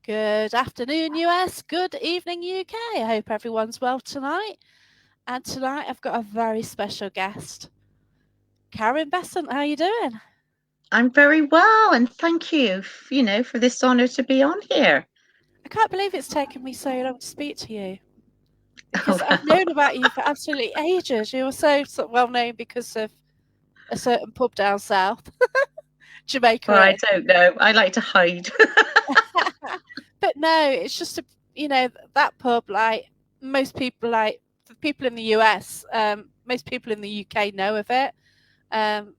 Good afternoon, US. Good evening, UK. I hope everyone's well tonight. And tonight I've got a very special guest, Karen Besant. How are you doing? I'm very well, and thank you, for this honor to be on here. I can't believe it's taken me so long to speak to you Oh, because I've well, known about you for absolutely ages. You were so well known because of a certain pub down south, well, Jamaica I Inn. don't know. I like to hide. But no, it's just that pub. Like most people, like for people in the US, most people in the UK know of it. Um,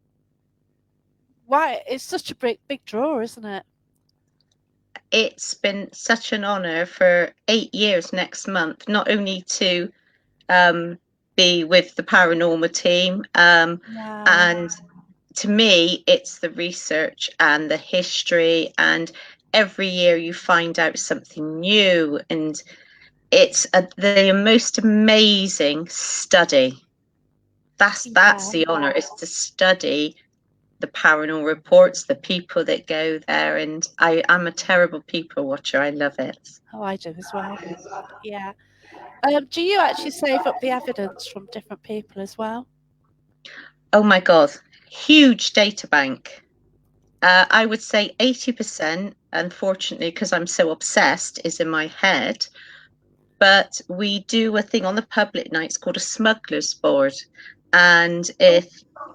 Why it's such a big draw, isn't it? It's been such an honor for 8 years next month, not only to um, be with the paranormal team, Wow. and to me, it's the research and the history, and every year you find out something new, and it's the most amazing study. That's Yeah. the honor, is to study the paranormal reports, the people that go there, and I'm a terrible people watcher. I love it. Oh, I do as well. Yeah. Do you actually save up the evidence from different people as well? Oh my God, huge data bank. I would say 80%, unfortunately, because I'm so obsessed, is in my head. But we do a thing on the public nights called a smuggler's board. And Oh, if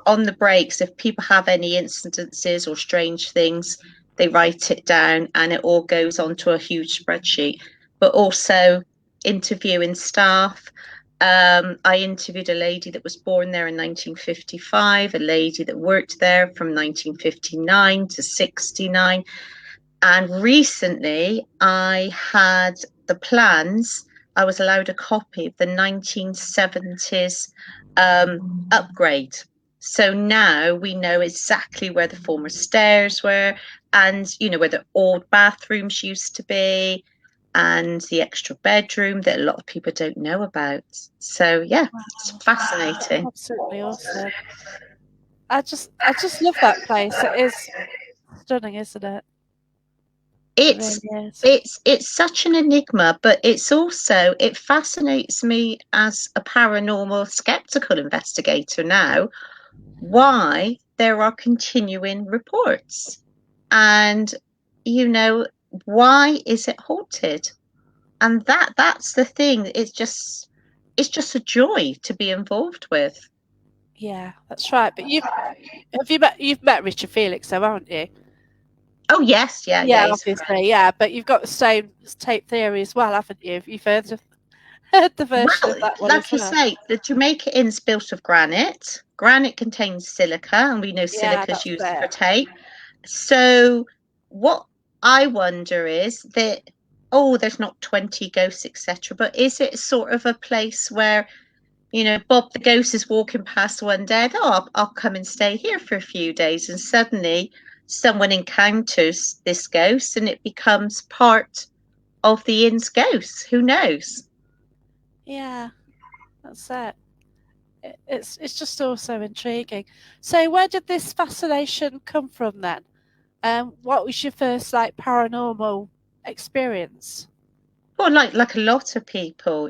on the breaks, if people have any incidences or strange things, they write it down and it all goes onto a huge spreadsheet. But also interviewing staff. I interviewed a lady that was born there in 1955, a lady that worked there from 1959 to 69. And recently I had the plans. I was allowed a copy of the 1970s upgrade. So now we know exactly where the former stairs were, and where the old bathrooms used to be, and the extra bedroom that a lot of people don't know about. So yeah, it's wow. That's fascinating. absolutely awesome. I just love that place. It is stunning, isn't it? It It's really is. it's such an enigma, but it fascinates me as a paranormal skeptical investigator now, why there are continuing reports. And you know, why is it haunted? And that's the thing. It's just a joy to be involved with. Yeah, that's right. But you've met Richard Felix, though, haven't you? Oh yes, yeah, Yeah, he's obviously, yeah. But you've got the same tape theory as well, haven't you? You've heard the version well, of that one as like you well. say, the Jamaica Inn's built of granite. Granite contains silica, and we know Yeah, silica is that's used for it. tape. So, what I wonder is that, oh, there's not 20 ghosts, etc., but is it sort of a place where, Bob the ghost is walking past one day, and, oh, I'll come and stay here for a few days, and suddenly someone encounters this ghost and it becomes part of the inn's ghosts? Who knows? Yeah, that's it. It's just also intriguing. So, where did this fascination come from then? What was your first like paranormal experience? Well, like a lot of people,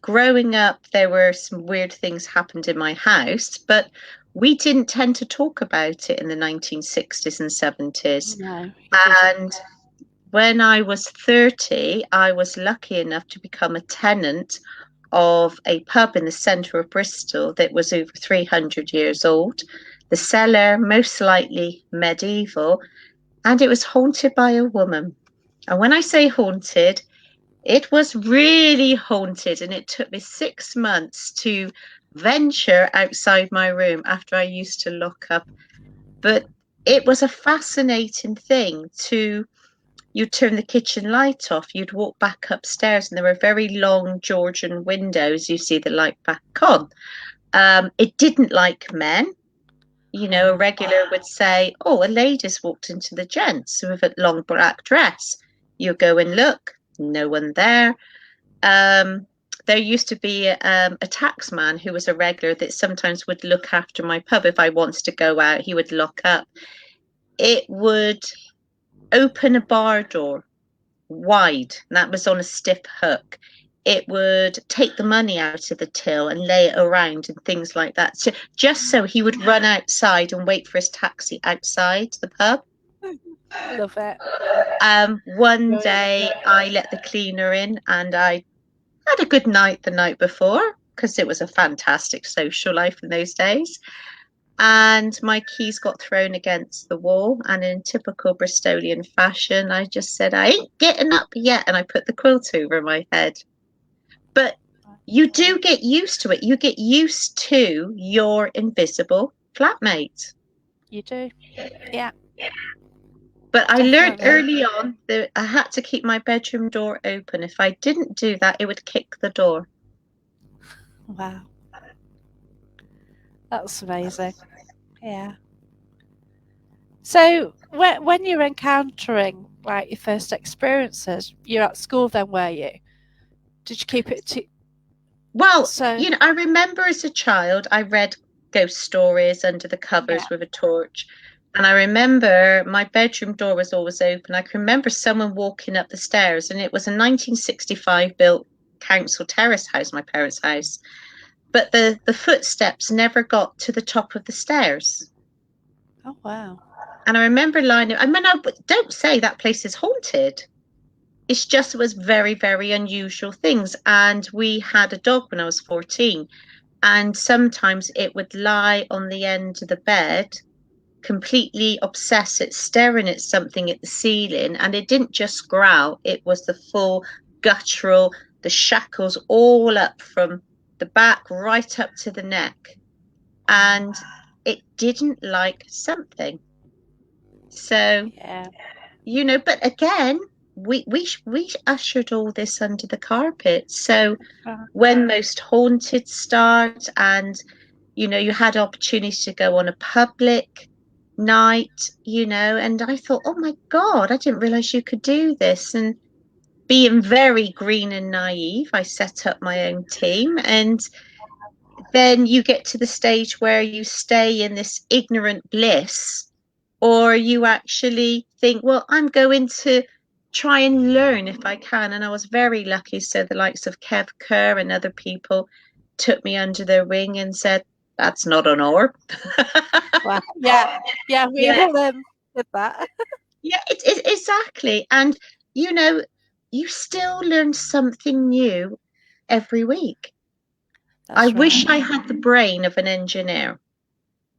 growing up, there were some weird things happened in my house, but we didn't tend to talk about it in the 1960s and 70s. No, you didn't. And when I was 30, I was lucky enough to become a tenant of a pub in the centre of Bristol that was over 300 years old. The cellar, most likely medieval, and it was haunted by a woman. And when I say haunted, it was really haunted, and it took me 6 months to venture outside my room after I used to lock up. But it was a fascinating thing to, you'd turn the kitchen light off, you'd walk back upstairs, and there were very long Georgian windows. You see the light back on. It didn't like men. A regular would say, "Oh, a lady's walked into the gents with a long black dress." You go and look, no one there. Um, there used to be a taxman who was a regular that sometimes would look after my pub. If I wanted to go out, he would lock up. It would open a bar door. wide, and that was on a stiff hook. It would take the money out of the till and lay it around and things like that. So just so he would run outside and wait for his taxi outside the pub. Love it. One Really love day it. I let the cleaner in and I had a good night the night before because it was a fantastic social life in those days. And my keys got thrown against the wall. And in typical Bristolian fashion, I just said, I ain't getting up yet. And I put the quilt over my head. But you do get used to it. You get used to your invisible flatmate. You do. Yeah, But I learned definitely. early on that I had to keep my bedroom door open. If I didn't do that, it would kick the door. Wow. That's amazing. Yeah. So when you're encountering like your first experiences, you're at school then, were you? Did you keep it to Well, so I remember as a child, I read ghost stories under the yeah. covers with a torch. And I remember my bedroom door was always open. I can remember someone walking up the stairs, and it was a 1965 built council terrace house, my parents' house. But the footsteps never got to the top of the stairs. Oh wow. And I remember lying, I mean, don't say that place is haunted. It's just it was very, very unusual things. And we had a dog when I was 14. And sometimes it would lie on the end of the bed, completely obsessed at staring at something at the ceiling. And it didn't just growl, it was the full guttural, the shackles all up from the back right up to the neck. And it didn't like something. So, Yeah. but again, we ushered all this under the carpet. So Uh, when most haunted start and you had opportunity to go on a public night, and I thought, oh my God, I didn't realize you could do this. And being very green and naive, I set up my own team. And then you get to the stage where you stay in this ignorant bliss, or you actually think, well, I'm going to try and learn if I can. And I was very lucky. So the likes of Kev Kerr and other people took me under their wing and said, that's not an orb. wow. Yeah. Yeah, we Yeah, all did that. yeah, it's exactly. And you know, you still learn something new every week. I That's wish right. I had the brain of an engineer.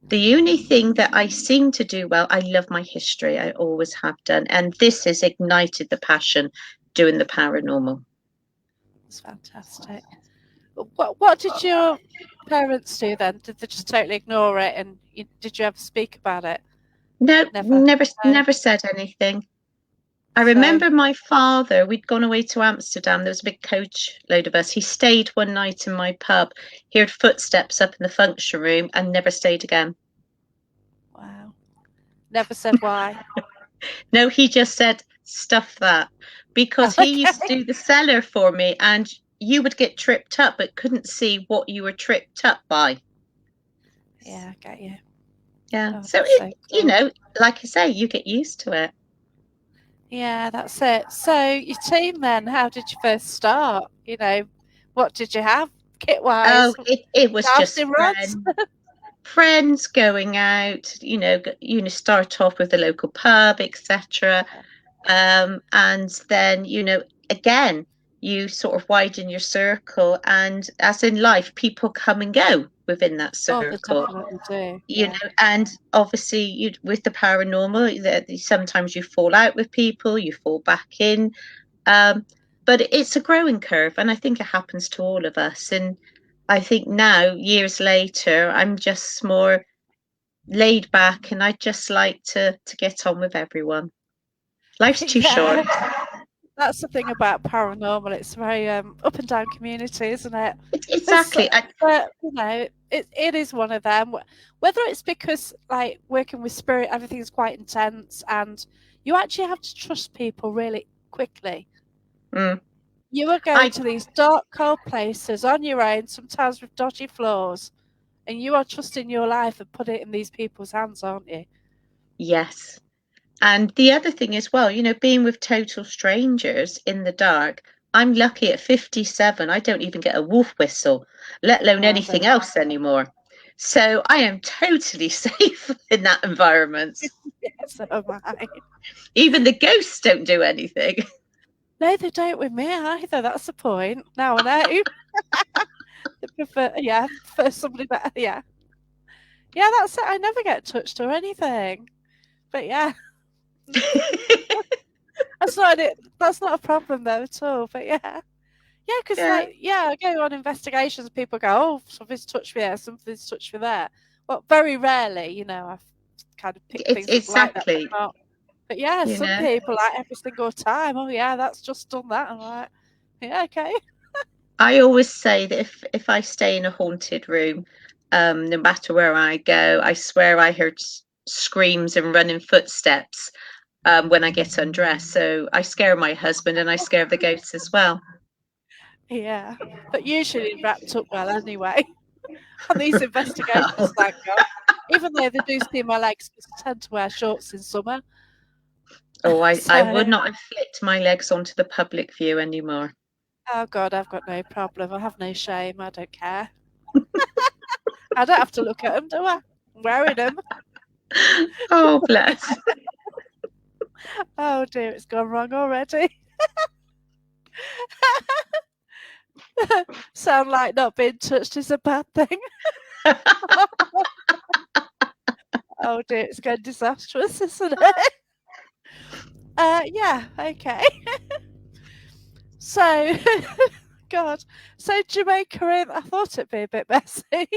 The only thing that I seem to do well, I love my history. I always have done. And this has ignited the passion doing the paranormal. It's fantastic. What did your parents do then? Did they just totally ignore it and did you ever speak about it? No, Never. never, No. never said anything. I So remember my father, we'd gone away to Amsterdam. There was a big coach load of us. He stayed one night in my pub, heard footsteps up in the function room, and never stayed again. wow. Never said why. No, he just said, stuff that. Oh, Because he used to okay. do the cellar for me, and you would get tripped up, but couldn't see what you were tripped up by. Yeah, I get you. Yeah. Oh, So that's so cool. like I say, you get used to it. Yeah, that's it. So your team then, how did you first start? What did you have kit Oh, wise? it was just Dowsing rods? friends going out, start off with the local pub, etc. And then, again, you sort of widen your circle, and as in life, people come and go within that Oh, they circle. definitely do. Yeah. And obviously, with the paranormal, that sometimes you fall out with people, you fall back in. Um, but it's a growing curve, and I think it happens to all of us. And I think now, years later, I'm just more laid back, and I just like to get on with everyone. Life's too short. Yeah. That's the thing about paranormal. It's very up and down community, isn't it? There's, Exactly. but it is one of them. Whether it's because like working with spirit, everything's quite intense, and you actually have to trust people really quickly. Mm, You are going I to these dark, cold places on your own, sometimes with dodgy floors, and you are trusting your life and put it in these people's hands, aren't you? yes. And the other thing as well, being with total strangers in the dark, I'm lucky at 57, I don't even get a wolf whistle, let alone Oh, anything else anymore. So I am totally safe in that environment. yes, so am I. Even the ghosts don't do anything. No, they don't with me either. That's the point. Now I know. They prefer, yeah, prefer somebody better. Yeah, yeah, that's it. I never get touched or anything. But yeah, that's not a problem though at all. But yeah, yeah, because Yeah, like yeah, I go on investigations. People go, oh, something's touched me there, something's touched me there. Well, very rarely, I've kind of picked it's things up like that, but exactly, not. But yeah, you some know. people like every single time. Oh yeah, that's just done that. I'm like, yeah, okay. I always say that if I stay in a haunted room, no matter where I go, I swear I heard screams and running footsteps when I get undressed. So I scare my husband and I scare the ghosts as well. Yeah, but usually wrapped up well anyway. On these Oh, investigations, thank God. Even though they do see my legs, because I tend to wear shorts in summer. oh, I would So, not have flicked my legs onto the public view anymore. oh God, I've got no problem. I have no shame. I don't care. I don't have to look at them, do I? I'm wearing them. Oh, bless. Oh dear, it's gone wrong already. Sound like not being touched is a bad thing. Oh dear, it's going disastrous, isn't it? Yeah, okay. So, God, so Jamaica in, I thought it'd be a bit messy.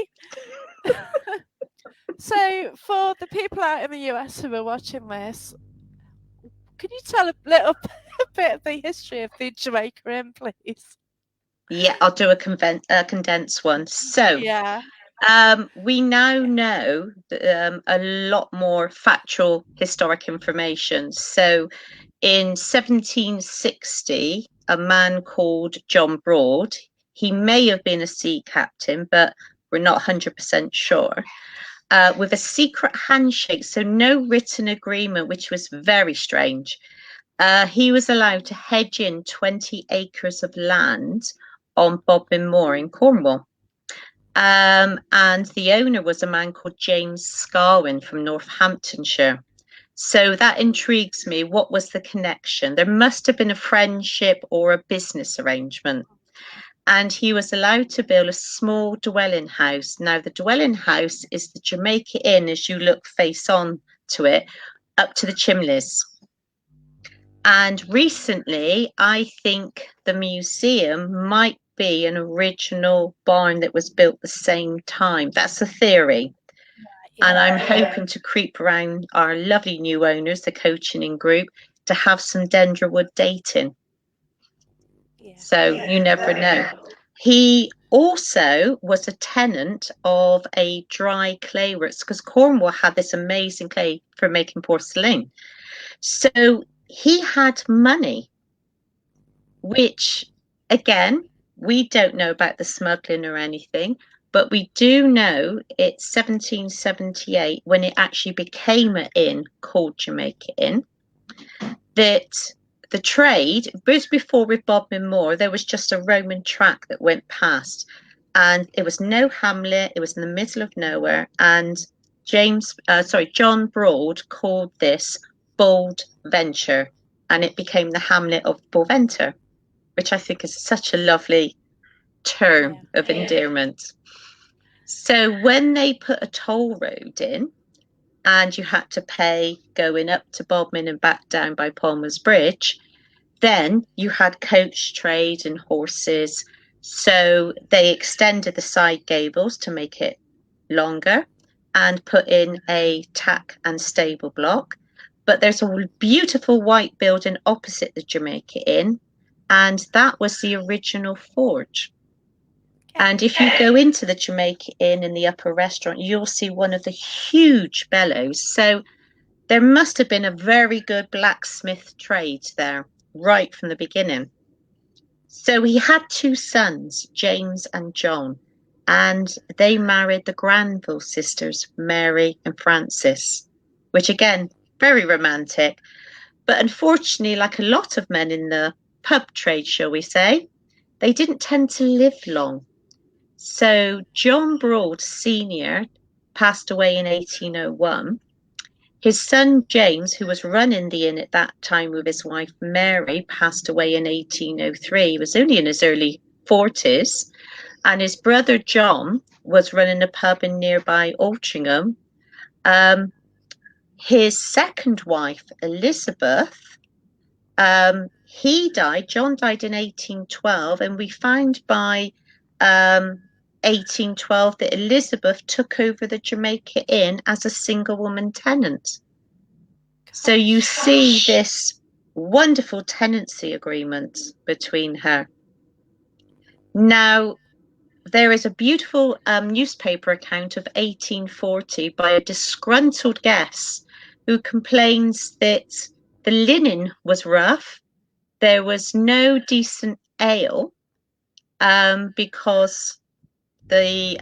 So, for the people out in the US who are watching this, can you tell a little a bit of the history of the Jamaica Inn, please? Yeah, I'll do a condensed one. So, Yeah, we now know a lot more factual historic information. So, in 1760, a man called John Broad, he may have been a sea captain, but we're not 100% sure, with a secret handshake, so no written agreement, which was very strange. He was allowed to hedge in 20 acres of land on Bodmin Moor in Cornwall. And the owner was a man called James Scarwin from Northamptonshire. So that intrigues me. What was the connection? There must have been a friendship or a business arrangement. And he was allowed to build a small dwelling house. Now, the dwelling house is the Jamaica Inn as you look face on to it, up to the chimneys. And recently, I think the museum might be an original barn that was built the same time. That's a theory. And yeah, I'm hoping to creep around our lovely new owners, the coaching group, to have some Dendrowood dating. yeah. So you never know. He also was a tenant of a dry clay works because Cornwall had this amazing clay for making porcelain. So he had money, which again, we don't know about the smuggling or anything, but we do know it's 1778 when it actually became an inn called Jamaica Inn, that the trade, was before with Bodmin Moor, there was just a Roman track that went past, and it was no hamlet, it was in the middle of nowhere, and John Broad called this Bold Venture, and it became the hamlet of Boventure, which I think is such a lovely term Yeah. of endearment. So when they put a toll road in, and you had to pay going up to Bodmin and back down by Palmer's Bridge, then you had coach trade and horses. So they extended the side gables to make it longer and put in a tack and stable block. But there's a beautiful white building opposite the Jamaica Inn, and that was the original forge. And Okay. if you go into the Jamaica Inn in the upper restaurant, you'll see one of the huge bellows. So there must have been a very good blacksmith trade there right from the beginning. So he had two sons, James and John, and they married the Granville sisters, Mary and Frances, which again, very romantic. But unfortunately, like a lot of men in the pub trade, shall we say, they didn't tend to live long. So John Broad Sr. passed away in 1801. His son James, who was running the inn at that time with his wife Mary, passed away in 1803. He was only in his early 40s. And his brother John was running a pub in nearby Altrincham. His second wife, Elizabeth, John died in 1812, and we find by 1812 that Elizabeth took over the Jamaica Inn as a single woman tenant. So you see this wonderful tenancy agreement between her. Now, there is a beautiful newspaper account of 1840 by a disgruntled guest who complains that the linen was rough. There was no decent ale because the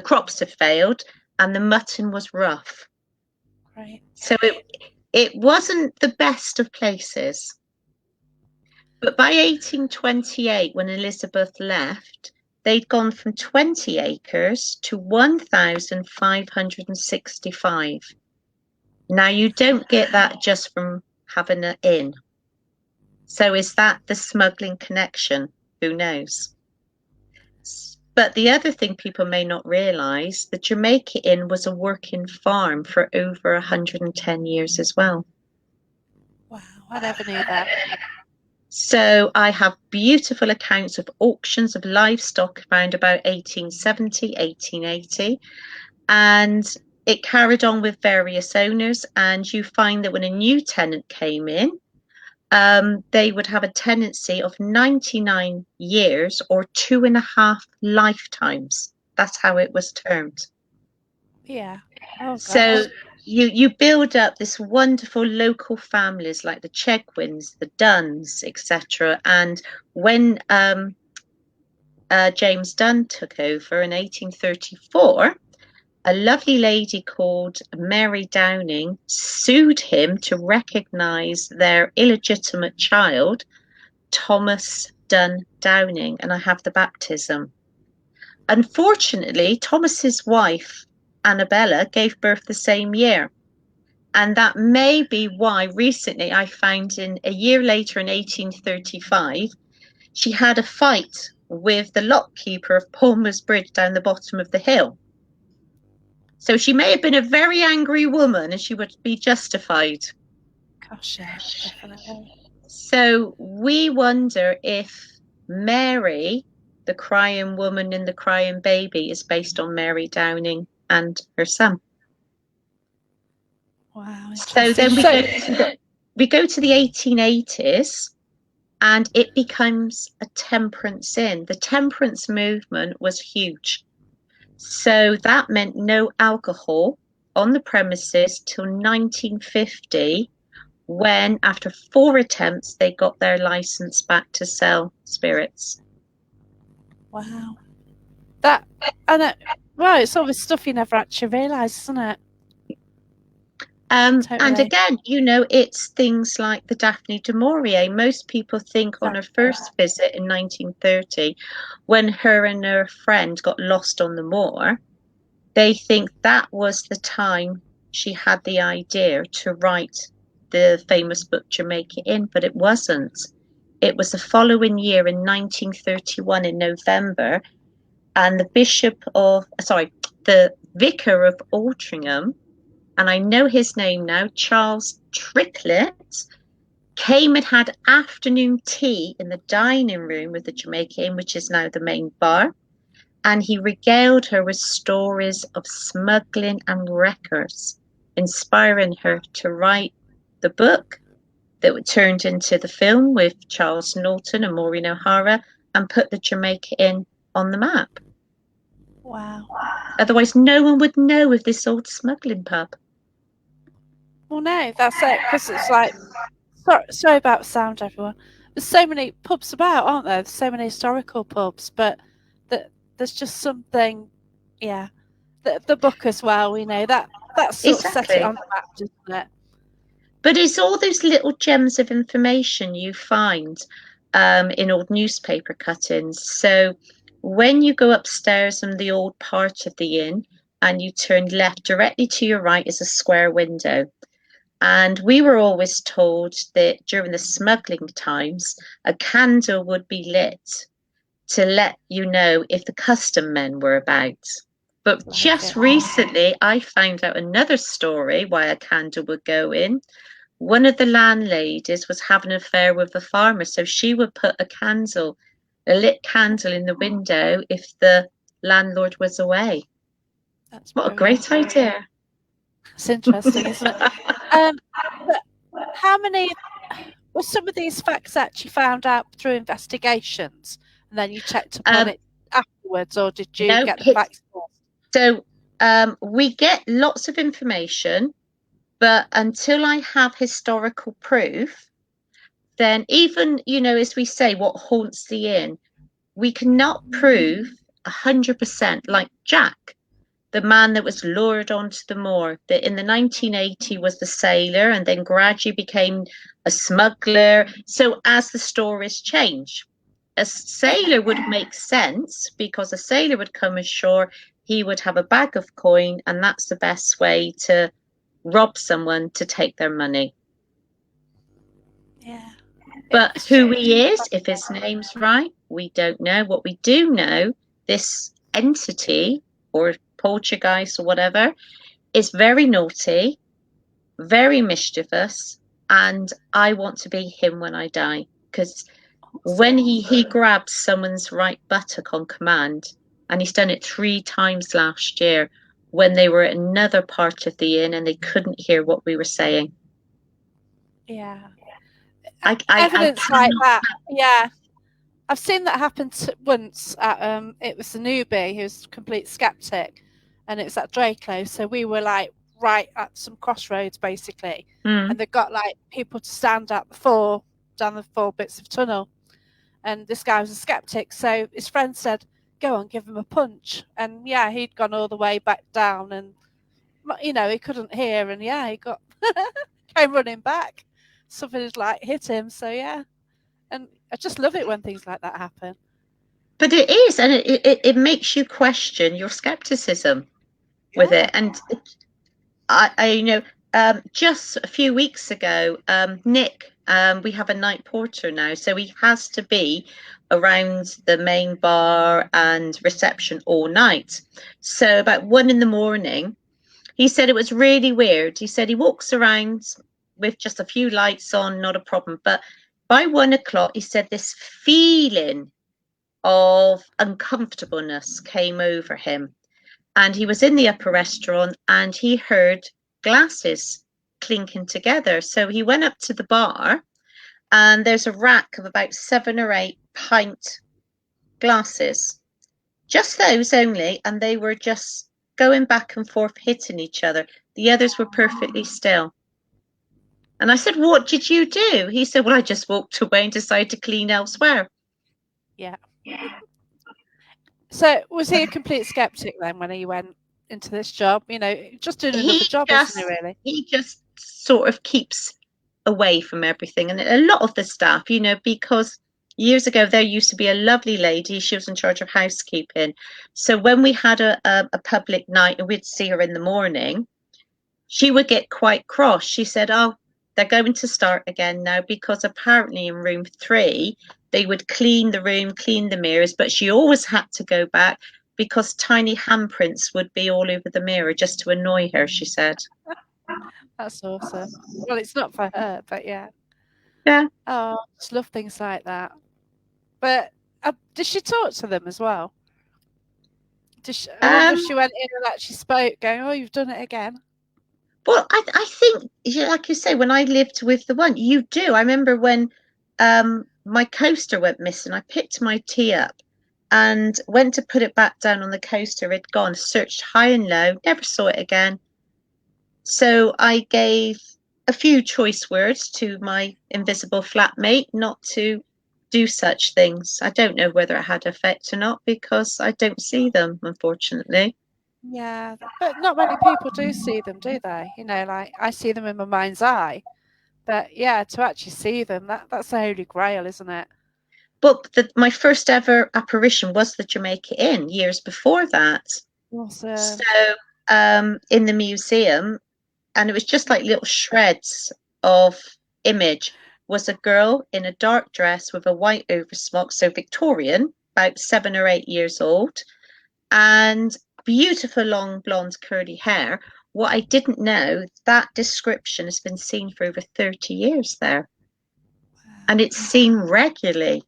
crops had failed and the mutton was rough. Right. So it wasn't the best of places. But by 1828, when Elizabeth left, they'd gone from 20 acres to 1,565. Now, you don't get that just from having an inn. So is that the smuggling connection? Who knows? But the other thing people may not realise, the Jamaica Inn was a working farm for over 110 years as well. Wow, I never knew that. So I have beautiful accounts of auctions of livestock around about 1870, 1880, and it carried on with various owners. And you find that when a new tenant came in, they would have a tenancy of 99 years or 2.5 lifetimes. That's how it was termed. Yeah. Oh, So gosh. you build up this wonderful local families like the Chegwins, the Dunns, etc. And when James Dunn took over in 1834, a lovely lady called Mary Downing sued him to recognise their illegitimate child, Thomas Dunn Downing, and I have the baptism. Unfortunately, Thomas's wife, Annabella, gave birth the same year. And that may be why recently I found a year later in 1835, she had a fight with the lockkeeper of Palmer's Bridge down the bottom of the hill. So she may have been a very angry woman and she would be justified. Gosh, yeah, definitely. So we wonder if Mary, the crying woman and the crying baby, is based on Mary Downing and her son. Wow, So interesting. then we go to the 1880s and it becomes a temperance inn. The temperance movement was huge. So that meant no alcohol on the premises till 1950, when after 4 attempts they got their license back to sell spirits. Wow. That, and well, it's all this stuff you never actually realise, isn't it? And Totally. again, it's things like the Daphne du Maurier. Most people think on her first visit in 1930, when her and her friend got lost on the moor, they think that was the time she had the idea to write the famous book Jamaica Inn, but it wasn't. It was the following year in 1931 in November, and the vicar of Altrincham, and I know his name now, Charles Tricklet, came and had afternoon tea in the dining room of the Jamaica Inn, which is now the main bar. And he regaled her with stories of smuggling and wreckers, inspiring her to write the book that turned into the film with Charles Norton and Maureen O'Hara and put the Jamaica Inn on the map. Wow. Otherwise, no one would know of this old smuggling pub. Well, no, that's it. Because it's like, sorry about sound, everyone. There's so many pubs about, aren't there? There's so many historical pubs, but there's just something, yeah. The book as well, that That sort of set it Exactly. on the map, doesn't it? But it's all those little gems of information you find in old newspaper cuttings. So when you go upstairs in the old part of the inn and you turn left, directly to your right is a square window. And we were always told that during the smuggling times, a candle would be lit to let you know if the custom men were about. But Like just it. recently, I found out another story why a candle would go in. One of the landladies was having an affair with the farmer, so she would put a lit candle in the window if the landlord was away. That's What a brilliant. great idea. It's interesting, isn't it? Um, but how many were some of these facts actually found out through investigations, and then you checked up on Um, it afterwards, or did you no, get the facts first? so we get lots of information, but until I have historical proof, then even, as we say, what haunts the inn, we cannot prove 100%, like Jack, the man that was lured onto the moor, that in the 1980 was the sailor and then gradually became a smuggler. So as the stories change, a Yeah, sailor would make sense because a sailor would come ashore, he would have a bag of coin, and that's the best way to rob someone to take their money. yeah. But It's who just he is, if his name's right, we don't know. What we do know, this entity or poltergeist or whatever is very naughty, very mischievous, and I want to be him when I die. Because when awesome. he grabs someone's right buttock on command, and he's done it 3 times last year when they were at another part of the inn and they couldn't hear what we were saying. Yeah, I evidence like cannot. that. Yeah, I've seen that happen once. At it was a newbie who was a complete skeptic, and it was at Draco. So we were like right at some crossroads basically, Mm. and they got like people to stand at the four down the 4 bits of tunnel, and this guy was a skeptic. So his friend said, "Go on, give him a punch," and yeah, he'd gone all the way back down, and he couldn't hear, and yeah, he got came running back. Something had like hit him. So yeah, and I just love it when things like that happen. But it is, and it makes you question your skepticism with Yeah. it. And just a few weeks ago, Nick, we have a night porter now, so he has to be around the main bar and reception all night. So about 1 in the morning, he said it was really weird. He said he walks around with just a few lights on, not a problem. But by 1 o'clock, he said this feeling of uncomfortableness came over him. And he was in the upper restaurant and he heard glasses clinking together. So he went up to the bar and there's a rack of about 7 or 8 pint glasses, just those only. And they were just going back and forth, hitting each other. The others were perfectly still. And I said, "What did you do?" He said, "Well, I just walked away and decided to clean elsewhere." Yeah. So was he a complete skeptic then when he went into this job? Just doing he another job, isn't he? just Really? he just sort of keeps away from everything, and a lot of the staff, because years ago there used to be a lovely lady, she was in charge of housekeeping, so when we had a public night and we'd see her in the morning, she would get quite cross. She said, "Oh, they're going to start again now," because apparently in room 3 they would clean the room, clean the mirrors, but she always had to go back because tiny handprints would be all over the mirror just to annoy her, she said. That's awesome. Well, it's not for her, but yeah. Yeah. Oh, I just love things like that. But did she talk to them as well? I wonder if um she went in and actually spoke, going, "Oh, you've done it again." Well, I think, yeah, like you say, when I lived with the one, you do. I remember when my coaster went missing, I picked my tea up and went to put it back down on the coaster. It'd gone, searched high and low, never saw it again. So I gave a few choice words to my invisible flatmate not to do such things. I don't know whether it had effect or not because I don't see them, unfortunately. Yeah, but not many people do see them, do they? You know, like I see them in my mind's eye. But yeah, to actually see them, that's the holy grail, isn't it? But my first ever apparition was the Jamaica Inn years before that. So Awesome. in the museum, and it was just like little shreds of image, was a girl in a dark dress with a white oversmock, so Victorian, about 7 or 8 years old, and beautiful long blonde curly hair. What I didn't know, that description has been seen for over 30 years there, and it's seen regularly.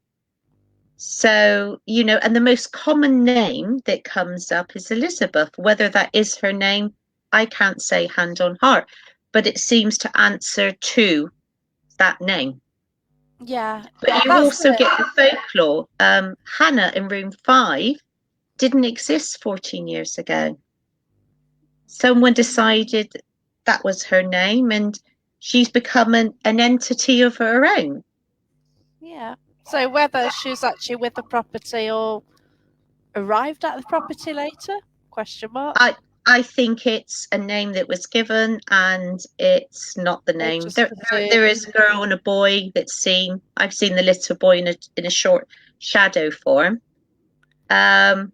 So, and the most common name that comes up is Elizabeth. Whether that is her name, I can't say hand on heart, but it seems to answer to that name. Yeah, But you that's also it. get the folklore. Hannah in room 5 didn't exist 14 years ago. Someone decided that was her name, and she's become an entity of her own. Yeah. So whether she's actually with the property or arrived at the property later? Question mark. I I think it's a name that was given, and it's not the They name. just There presumed. is a girl and a boy that's seen. I've seen the little boy in a short shadow form. Um,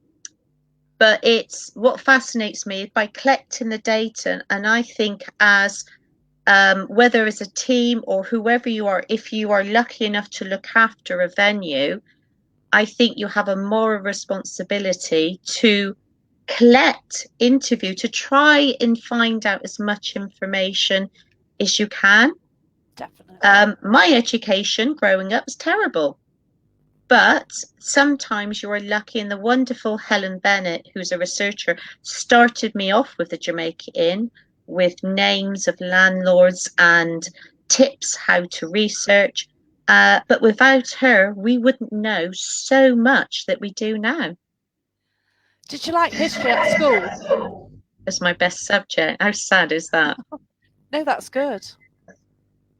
but it's what fascinates me by collecting the data, and I think as whether as a team or whoever you are, if you are lucky enough to look after a venue, I think you have a moral responsibility to collect, interview, to try and find out as much information as you can. Definitely. My education growing up was terrible, but sometimes you are lucky, and the wonderful Helen Bennett, who's a researcher, started me off with the Jamaica Inn with names of landlords and tips how to research. But without her, we wouldn't know so much that we do now. Did you like history at school? As my best subject. How sad is that? No, that's good.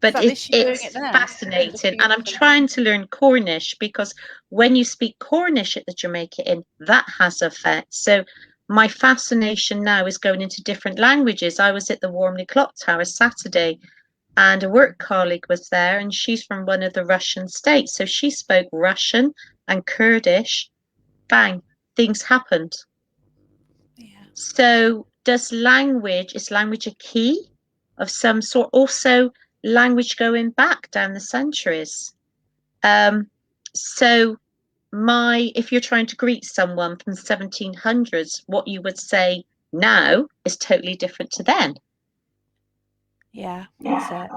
But Because at least you're doing it it's now and fascinating. looking And I'm into it. trying to learn Cornish because when you speak Cornish at the Jamaica Inn, that has effect. So my fascination now is going into different languages. I was at the Warmley Clock Tower Saturday, and a work colleague was there, and she's from one of the Russian states. So she spoke Russian and Kurdish. Bang, things happened. Yeah, So, is language a key of some sort? Also, language going back down the centuries. Um, so, if you're trying to greet someone from the 1700s, what you would say now is totally different to then. yeah, that's it.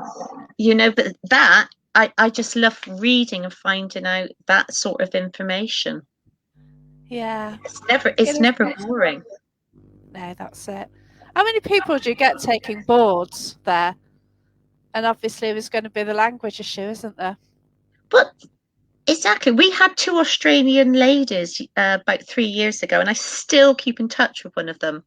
But I just love reading and finding out that sort of information. Yeah, it It's is never good. boring. No, that's it. How many people do you get taking boards there? And obviously, there's going to be the language issue, isn't there? But exactly. We had two Australian ladies about 3 years ago, and I still keep in touch with one of them.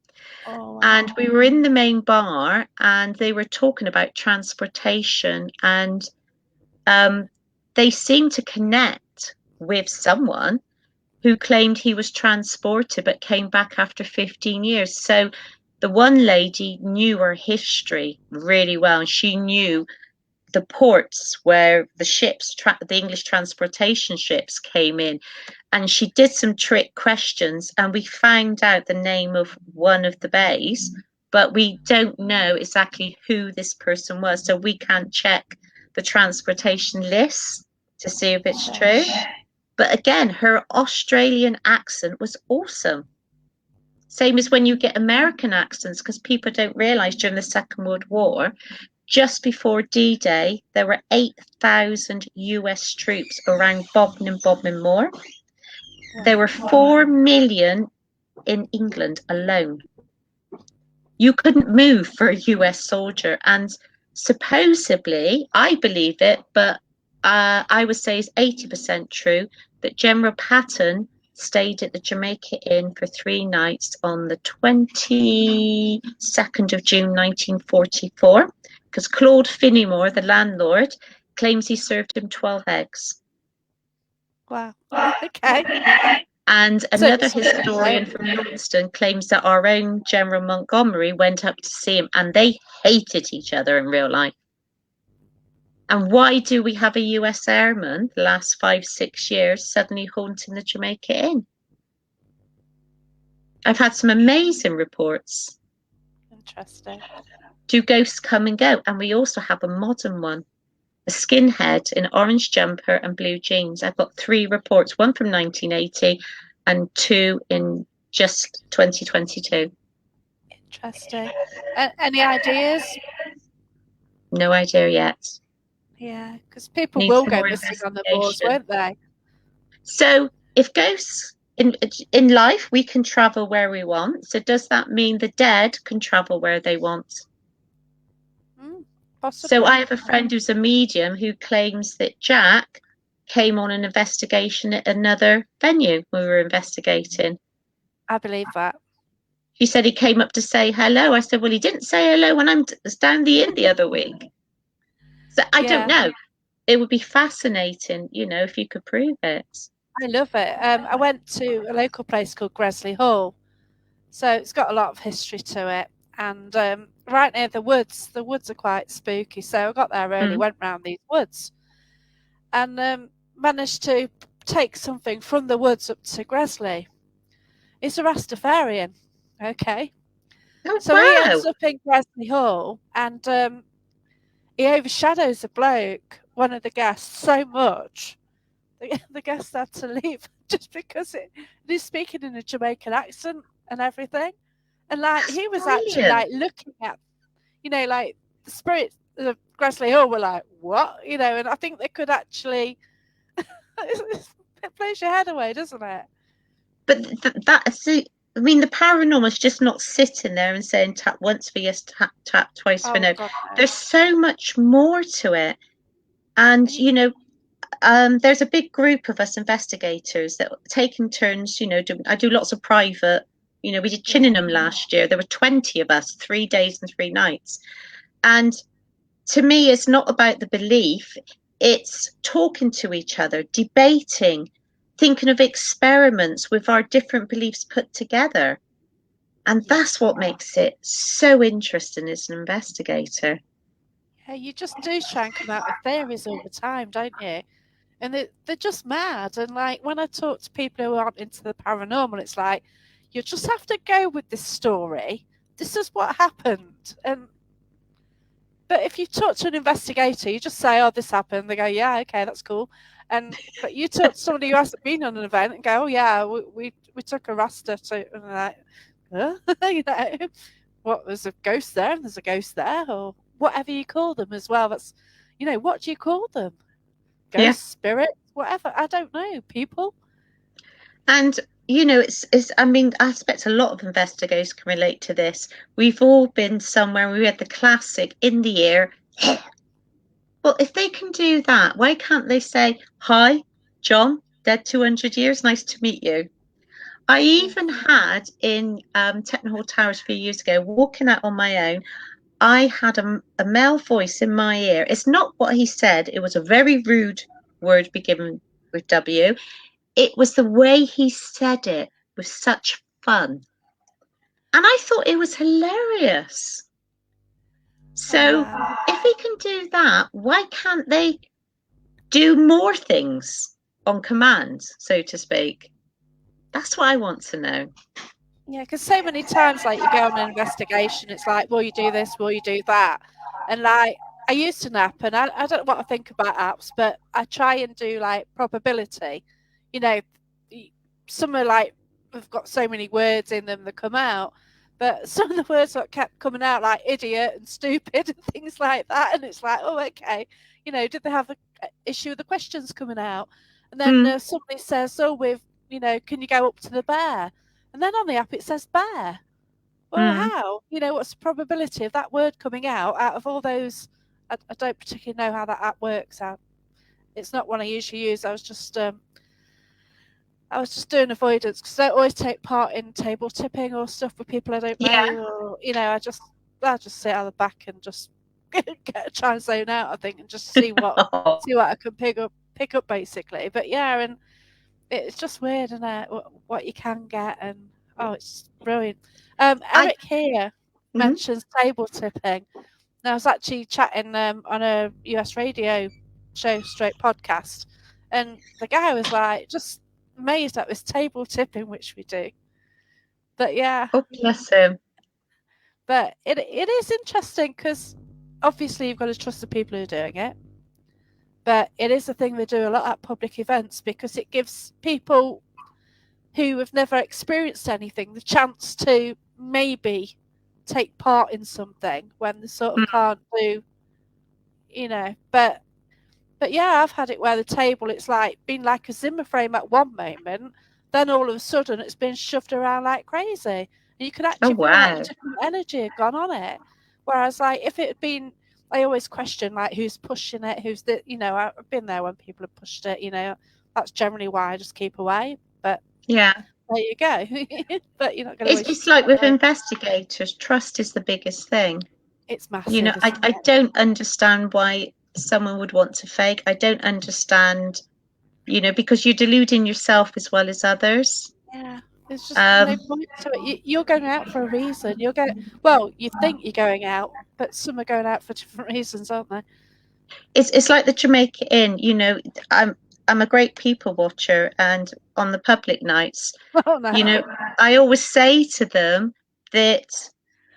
Oh, And wow. we were in the main bar, and they were talking about transportation, and um, they seemed to connect with someone who claimed he was transported but came back after 15 years. So the one lady knew her history really well, and she knew the ports where the English transportation ships came in, and she did some trick questions, and we found out the name of one of the bays, but we don't know exactly who this person was, so we can't check the transportation list to see if it's Okay. true. But again, her Australian accent was awesome. Same as when you get American accents, because people don't realize during the Second World War, just before D-Day, there were 8,000 US troops around Bodmin Moor. There were Wow. 4 million in England alone. You couldn't move for a US soldier. And supposedly, I believe it, but I would say it's 80% true, that General Patton stayed at the Jamaica Inn for 3 nights on the 22nd of June 1944, because Claude Finnimore, the landlord, claims he served him 12 eggs. Wow. Okay. And Certainly another something, right? historian from Launceston claims that our own General Montgomery went up to see him and they hated each other in real life. And why do we have a US airman the last 5, 6 years suddenly haunting the Jamaica Inn? I've had some amazing reports. Interesting. Do ghosts come and go? And we also have a modern one, a skinhead in orange jumper and blue jeans. I've got 3 reports, one from 1980 and 2 in just 2022. Interesting. Any ideas? No idea yet. Yeah, because people Needs will go more missing on the moors, investigation. won't they? So if ghosts in life we can travel where we want, so does that mean the dead can travel where they want? Mm, So I possibly. have a friend who's a medium who claims that Jack came on an investigation at another venue we were investigating. I believe that. She said he came up to say hello. I said, well, he didn't say hello when I was down the inn the other week. So I don't Yeah, know. It would be fascinating, if you could prove it. I love it. I went to a local place called Gresley Hall, so it's got a lot of history to it. And right near the woods are quite spooky. So I got there early, Mm. went round these woods, and managed to take something from the woods up to Gresley. It's a Rastafarian. Okay. Oh, So he wow. ends up in Gresley Hall, and he overshadows a bloke, one of the guests, so much the guest had to leave just because he's speaking in a Jamaican accent and everything. And like That's he was actually brilliant. like looking at, like the spirits of Grassley Hall were like, what? And I think they could actually it blows your head away, doesn't it? But that's it. I mean, the paranormal is just not sitting there and saying tap once for yes, tap, tap twice for Oh no. God no. There's so much more to it. And, And you, there's a big group of us investigators that taking turns, I do lots of private, we did yeah. Chinningham last year. There were 20 of us, 3 days and 3 nights. And to me, it's not about the belief, it's talking to each other, debating, thinking of experiments with our different beliefs put together. And Yeah. that's what makes it so interesting as an investigator. Yeah, you just do try and come out with theories all the time, don't you? And they're just mad. And like when I talk to people who aren't into the paranormal, it's like you just have to go with this story. This is what happened. And but if you talk to an investigator, you just say, "Oh, this happened." They go, "Yeah, okay, that's cool." And but you talk to somebody who hasn't been on an event and go, "Oh yeah, we took a raster to," and they're like, huh? What? There's a ghost there, and there's a ghost there, or whatever you call them as well. That's, what do you call them? Yeah. Ghosts, spirits, whatever. I don't know. People. And I mean, I expect a lot of investigators can relate to this. We've all been somewhere we had the classic in the ear. Well, if they can do that, why can't they say, hi, John, dead 200 years, nice to meet you? I Yeah. even had in Techno Towers a few years ago, walking out on my own, I had a male voice in my ear. It's not what he said. It was a very rude word beginning with W. It was the way he said it with such fun. And I thought it was hilarious. Oh So wow. if he can do that, why can't they do more things on command, so to speak? That's what I want to know. Yeah, because so many times, like you go on an investigation, it's like, will you do this? Will you do that? And like, I used an app, and I don't know what I think about apps, but I try and do like probability. You know, some are like, we've got so many words in them that come out, but some of the words that kept coming out, like idiot and stupid and things like that. And it's like, oh, okay. Did they have an issue with the questions coming out? And then Mm, somebody says, oh, can you go up to the bear? And then on the app it says bear. Well, mm. how? What's the probability of that word coming out of all those? I don't particularly know how that app works out. It's not one I usually use. I was just doing avoidance because I don't always take part in table tipping or stuff with people I don't Yeah. know. Or I just sit at the back and just try and zone out. I think and just see what I can pick up basically. But yeah, and it's just weird, isn't it? What you can get, and oh, it's brilliant. I Eric here mhm. mentions table tipping. Now, I was actually chatting on a US radio show, straight podcast, and the guy was like just amazed at this table tipping which we do. But yeah, Oh, bless him. but it is interesting because obviously you've got to trust the people who are doing it. But it is a thing they do a lot at public events because it gives people who have never experienced anything the chance to maybe take part in something when they sort of Mm. can't do, but yeah, I've had it where the table it's like been like a Zimmer frame at one moment, then all of a sudden it's been shoved around like crazy. And you could Oh, actually feel like wow. different energy had gone on it. Whereas like if it had been, I always question like who's pushing it, who's the I've been there when people have pushed it, that's generally why I just keep away. But Yeah. there you go. But you're not going to It's waste like your with time. investigators, trust is the biggest thing. It's You know, massive, I, isn't I it? don't understand why someone would want to fake. I don't understand, because you're deluding yourself as well as others. Yeah, there's just no Um, point to it. You're going out for a reason. Well, you think you're going out, but some are going out for different reasons, aren't they? it's like the Jamaica Inn, I'm a great people watcher, and on the public nights, Oh you no. know, I always say to them that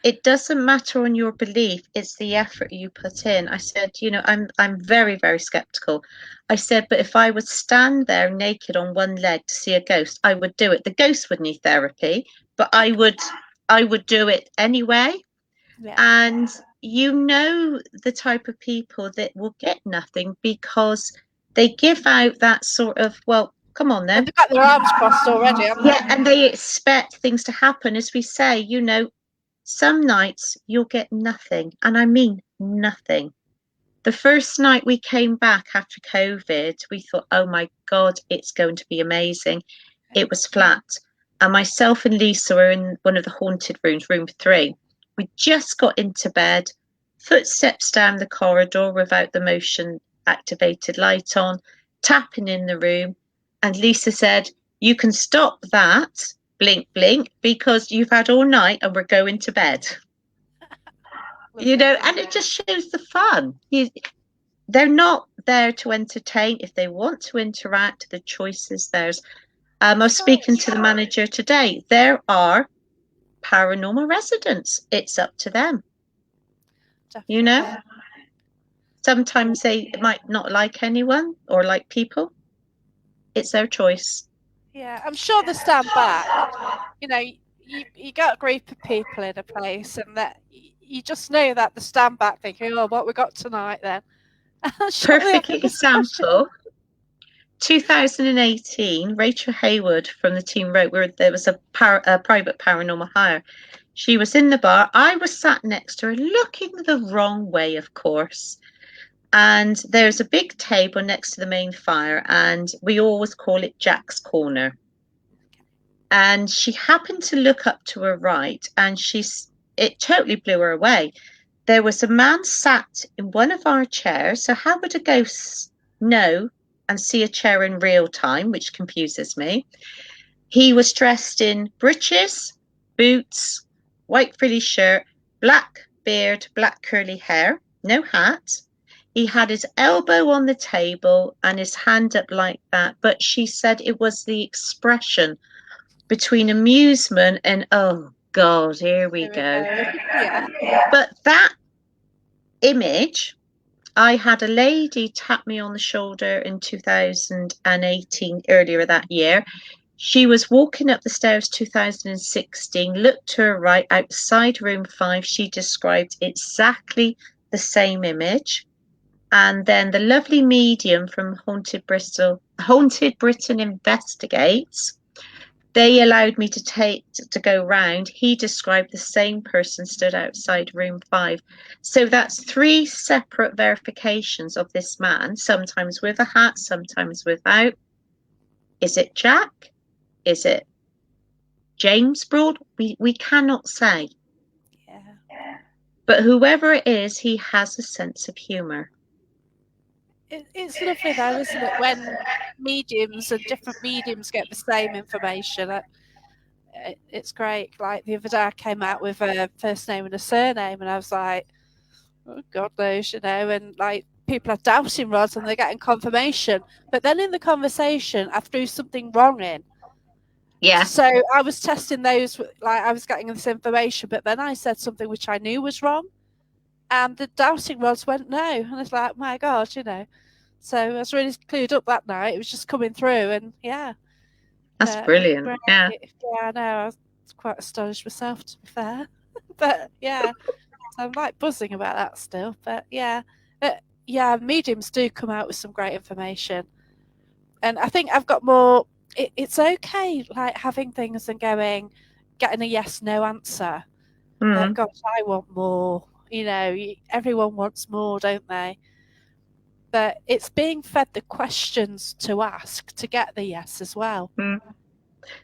it doesn't matter on your belief, it's the effort you put in. I said, I'm very, very skeptical. I said, but if I would stand there naked on one leg to see a ghost, I would do it. The ghost would need therapy, but I would do it anyway. Yeah. And the type of people that will get nothing because they give out that sort of, well, come on Well, then. they've got their arms crossed already, haven't they? Yeah, and they expect things to happen. As we say, some nights you'll get nothing, and I mean nothing. The first night we came back after COVID, we thought, oh my God, it's going to be amazing. It was flat. And myself and Lisa were in one of the haunted rooms, room 3. We just got into bed, footsteps down the corridor without the motion activated light on, tapping in the room. And Lisa said, you can stop that, blink, blink, because you've had all night and we're going to bed. Lovely. And it just shows the fun. They're not there to entertain. If they want to interact, the choice is theirs. I Of was speaking course. to the manager today. There are paranormal residents. It's up to them. You know, Definitely. Yeah. sometimes they might not like anyone or like people. It's their choice. Yeah. I'm sure they stand back. You got a group of people in a place, and that you just know that the stand back thinking, oh, what we got tonight then. I'm sure they have Perfect the discussion. example. 2018, Rachel Haywood from the team wrote where there was a private paranormal hire. She was in the bar. I was sat next to her, looking the wrong way, of course. And there's a big table next to the main fire, and we always call it Jack's Corner. And she happened to look up to her right, and it totally blew her away. There was a man sat in one of our chairs. So how would a ghost know and see a chair in real time, which confuses me? He was dressed in breeches, boots, white frilly shirt, black beard, black curly hair, no hat. He had his elbow on the table and his hand up like that. But she said it was the expression between amusement and, oh God, here we Here we go. go. Yeah. But that image, I had a lady tap me on the shoulder in 2018, earlier that year. She was walking up the stairs 2016, looked to her right outside room 5. She described exactly the same image. And then the lovely medium from Haunted Britain Investigates, they allowed me to go round. He described the same person stood outside room 5. So that's 3 separate verifications of this man, sometimes with a hat, sometimes without. Is it Jack? Is it James Broad? We cannot say. Yeah. But whoever it is, he has a sense of humour. It's lovely though, isn't it? When mediums, and different mediums get the same information. It's great. Like the other day, I came out with a first name and a surname, and I was like, oh, God knows, and like people are doubting rods and they're getting confirmation. But then in the conversation, I threw something wrong in. Yeah. So I was testing those, like I was getting this information, but then I said something which I knew was wrong. And the doubting rods went no. And I was like, my God, So I was really clued up that night. It was just coming through, and yeah. That's brilliant. Great. Yeah. Yeah, I know. I was quite astonished myself, to be fair. But yeah, so I'm like buzzing about that still. But yeah, mediums do come out with some great information, and I think I've got more. It's okay, like having things and getting a yes/no answer. But Mm. gosh, I want more. Everyone wants more, don't they? But it's being fed the questions to ask to get the yes as well. Mm.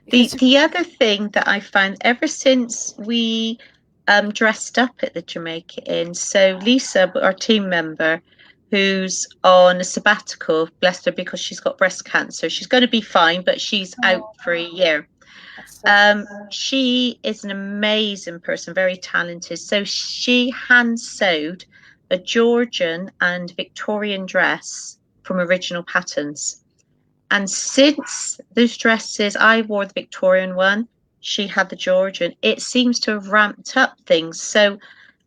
Because The other thing that I found ever since we dressed up at the Jamaica Inn, so Lisa, our team member, who's on a sabbatical, bless her, because she's got breast cancer. She's going to be fine, but she's out for a year. She is an amazing person, very talented. So she hand sewed a Georgian and Victorian dress from original patterns. And since those dresses, I wore the Victorian one, she had the Georgian, it seems to have ramped up things. So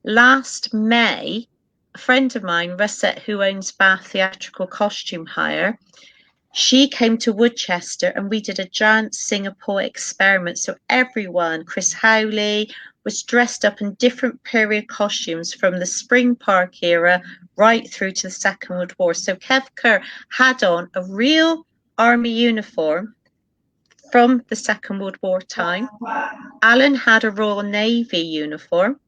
last May, a friend of mine, Russet, who owns Bath Theatrical Costume Hire, she came to Woodchester and we did a giant Singapore experiment. So everyone, Chris Howley, was dressed up in different period costumes from the Spring Park era right through to the Second World War. So Kev Kerr had on a real army uniform from the Second World War time. Alan had a Royal Navy uniform,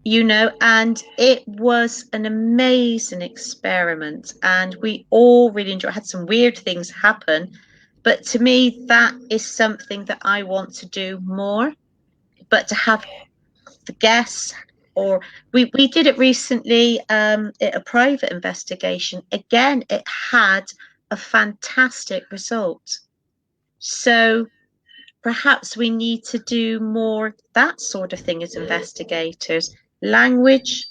and it was an amazing experiment. And we all really enjoyed it. Had some weird things happen. But to me, that is something that I want to do more. But to have the guests, or we did it recently at a private investigation. Again, it had a fantastic result. So perhaps we need to do more that sort of thing as investigators. Language,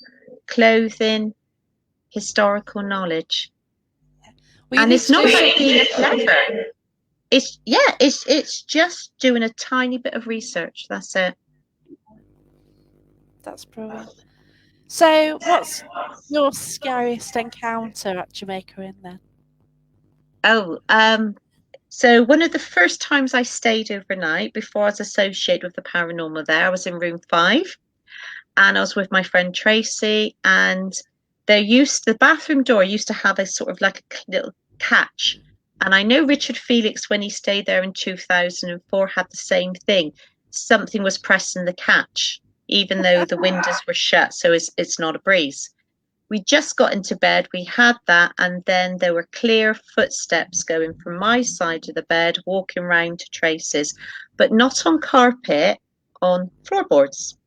clothing, historical knowledge. And it's not about being clever. It's just doing a tiny bit of research. That's it. That's brilliant. So, what's your scariest encounter at Jamaica Inn then? Oh, so one of the first times I stayed overnight before I was associated with the paranormal there, I was in room 5 and I was with my friend Tracy, and the bathroom door used to have a sort of like a little catch. And I know Richard Felix, when he stayed there in 2004, had the same thing. Something was pressing the catch, even though the windows were shut, so it's not a breeze. We just got into bed, we had that, and then there were clear footsteps going from my side of the bed, walking round to Tracy's, but not on carpet, on floorboards.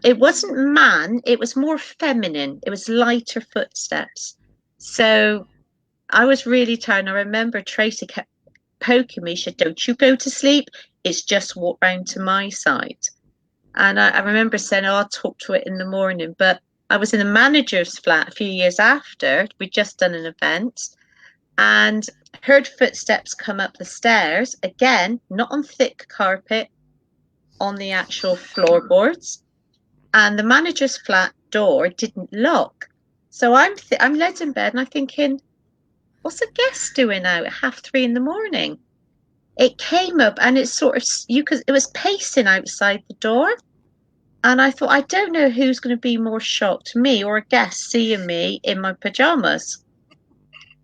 It wasn't man, it was more feminine. It was lighter footsteps. So I was really tired. And I remember Tracy kept poking me. She said, "Don't you go to sleep. It's just walk round to my side." And I remember saying, "Oh, I'll talk to it in the morning." But I was in the manager's flat a few years after. We'd just done an event and heard footsteps come up the stairs. Again, not on thick carpet, on the actual floorboards. And the manager's flat door didn't lock. So I'm led in bed and I'm thinking, what's a guest doing out at 3:30 in the morning? It came up and it was pacing outside the door. And I thought, I don't know who's going to be more shocked, me or a guest seeing me in my pajamas.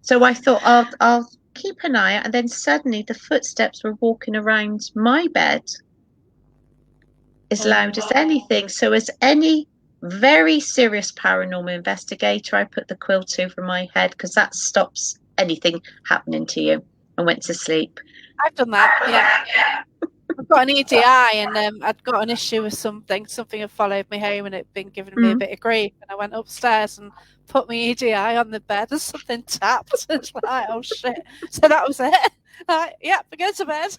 So I thought I'll keep an eye out. And then suddenly the footsteps were walking around my bed as loud as anything. So as any very serious paranormal investigator, I put the quilt over my head because that stops anything happening to you, and went to sleep. I've done that, yeah. I've got an EDI, and I'd got an issue with something. Something had followed me home, and it'd been giving me a bit of grief. And I went upstairs and put my EDI on the bed, and something tapped. It's like, oh shit! So that was it. Like, yeah, go to bed.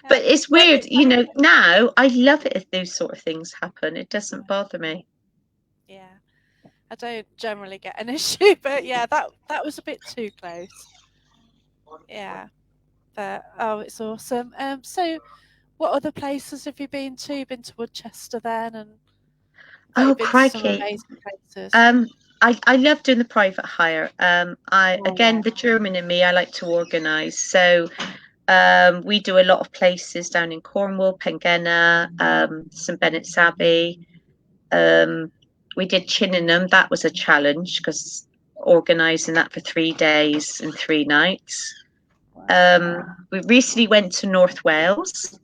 But it's weird, now I love it if those sort of things happen. It doesn't bother me. Yeah, I don't generally get an issue, but yeah, that was a bit too close. Yeah, but oh, it's awesome. So what other places have you been to? Been to Woodchester then, and Oh, you've been to some crikey. amazing places. I love doing the private hire. Again, the German in me, I like to organise. So we do a lot of places down in Cornwall, Pengenna, St Benet's Abbey. We did Chinningham. That was a challenge because organising that for 3 days and 3 nights. We recently went to North Wales.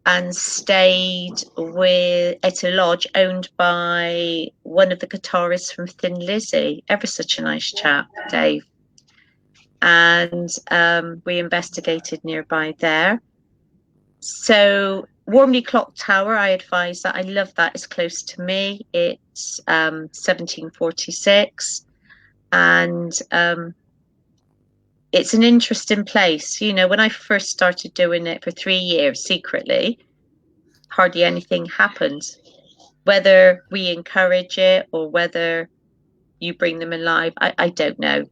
And stayed at a lodge owned by one of the guitarists from Thin Lizzy, ever such a nice chap, Dave. And we investigated nearby there. So Warmly Clock Tower, I advise that. I love that. It's close to me. It's 1746. And it's an interesting place. When I first started doing it for 3 years secretly, hardly anything happens. Whether we encourage it or whether you bring them alive, I don't know.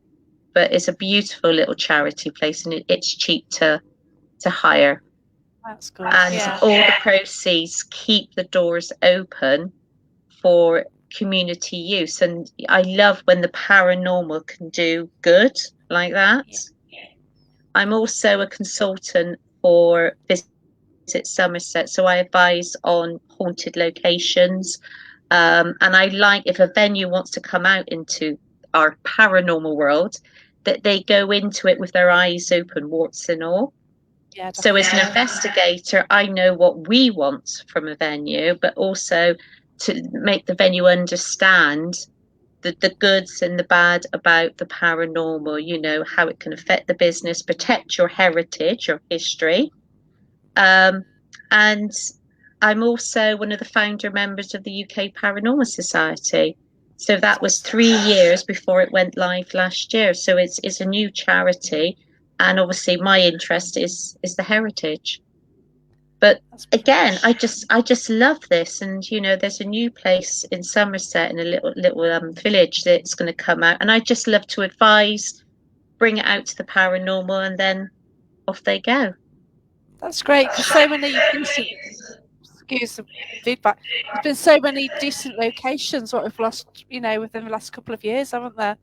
But it's a beautiful little charity place, and it's cheap to hire. That's good. And all the proceeds keep the doors open for community use. And I love when the paranormal can do good like that. I'm also a consultant for Visit Somerset, so I advise on haunted locations. And I like, if a venue wants to come out into our paranormal world, that they go into it with their eyes open, warts and all. Yeah, so as an definitely. investigator, I know what we want from a venue, but also to make the venue understand the goods and the bad about the paranormal, how it can affect the business, protect your heritage, your history. And I'm also one of the founder members of the UK Paranormal Society. So that was 3 years before it went live last year. So it's a new charity, and obviously my interest is the heritage. But again, I just love this, and there's a new place in Somerset in a little village that's going to come out, and I just love to advise, bring it out to the paranormal, and then off they go. That's great, because so many decent, excuse the feedback, there's been so many decent locations what we've lost, within the last couple of years, haven't there?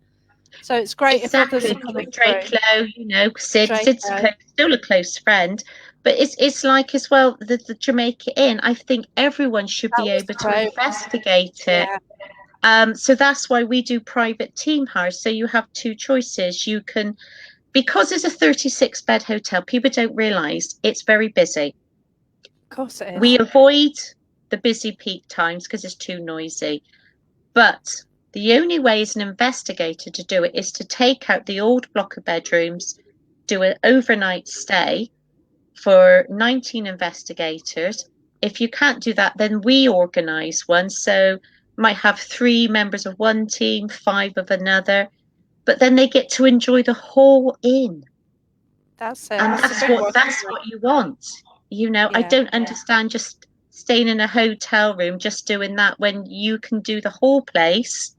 So it's great if others are coming through. Drakelow, Sid's still a close friend, but it's like as well the Jamaica Inn. I think everyone should be able to investigate it. So that's why we do private team hires. So you have 2 choices. You can, because it's a 36-bed hotel, people don't realise it's very busy. Of course it is. We avoid the busy peak times because it's too noisy. But the only way as an investigator to do it is to take out the old block of bedrooms, do an overnight stay for 19 investigators. If you can't do that, then we organise one. So might have 3 members of one team, 5 of another, but then they get to enjoy the whole inn. That's it. And that's what you want. I don't understand just staying in a hotel room, just doing that, when you can do the whole place.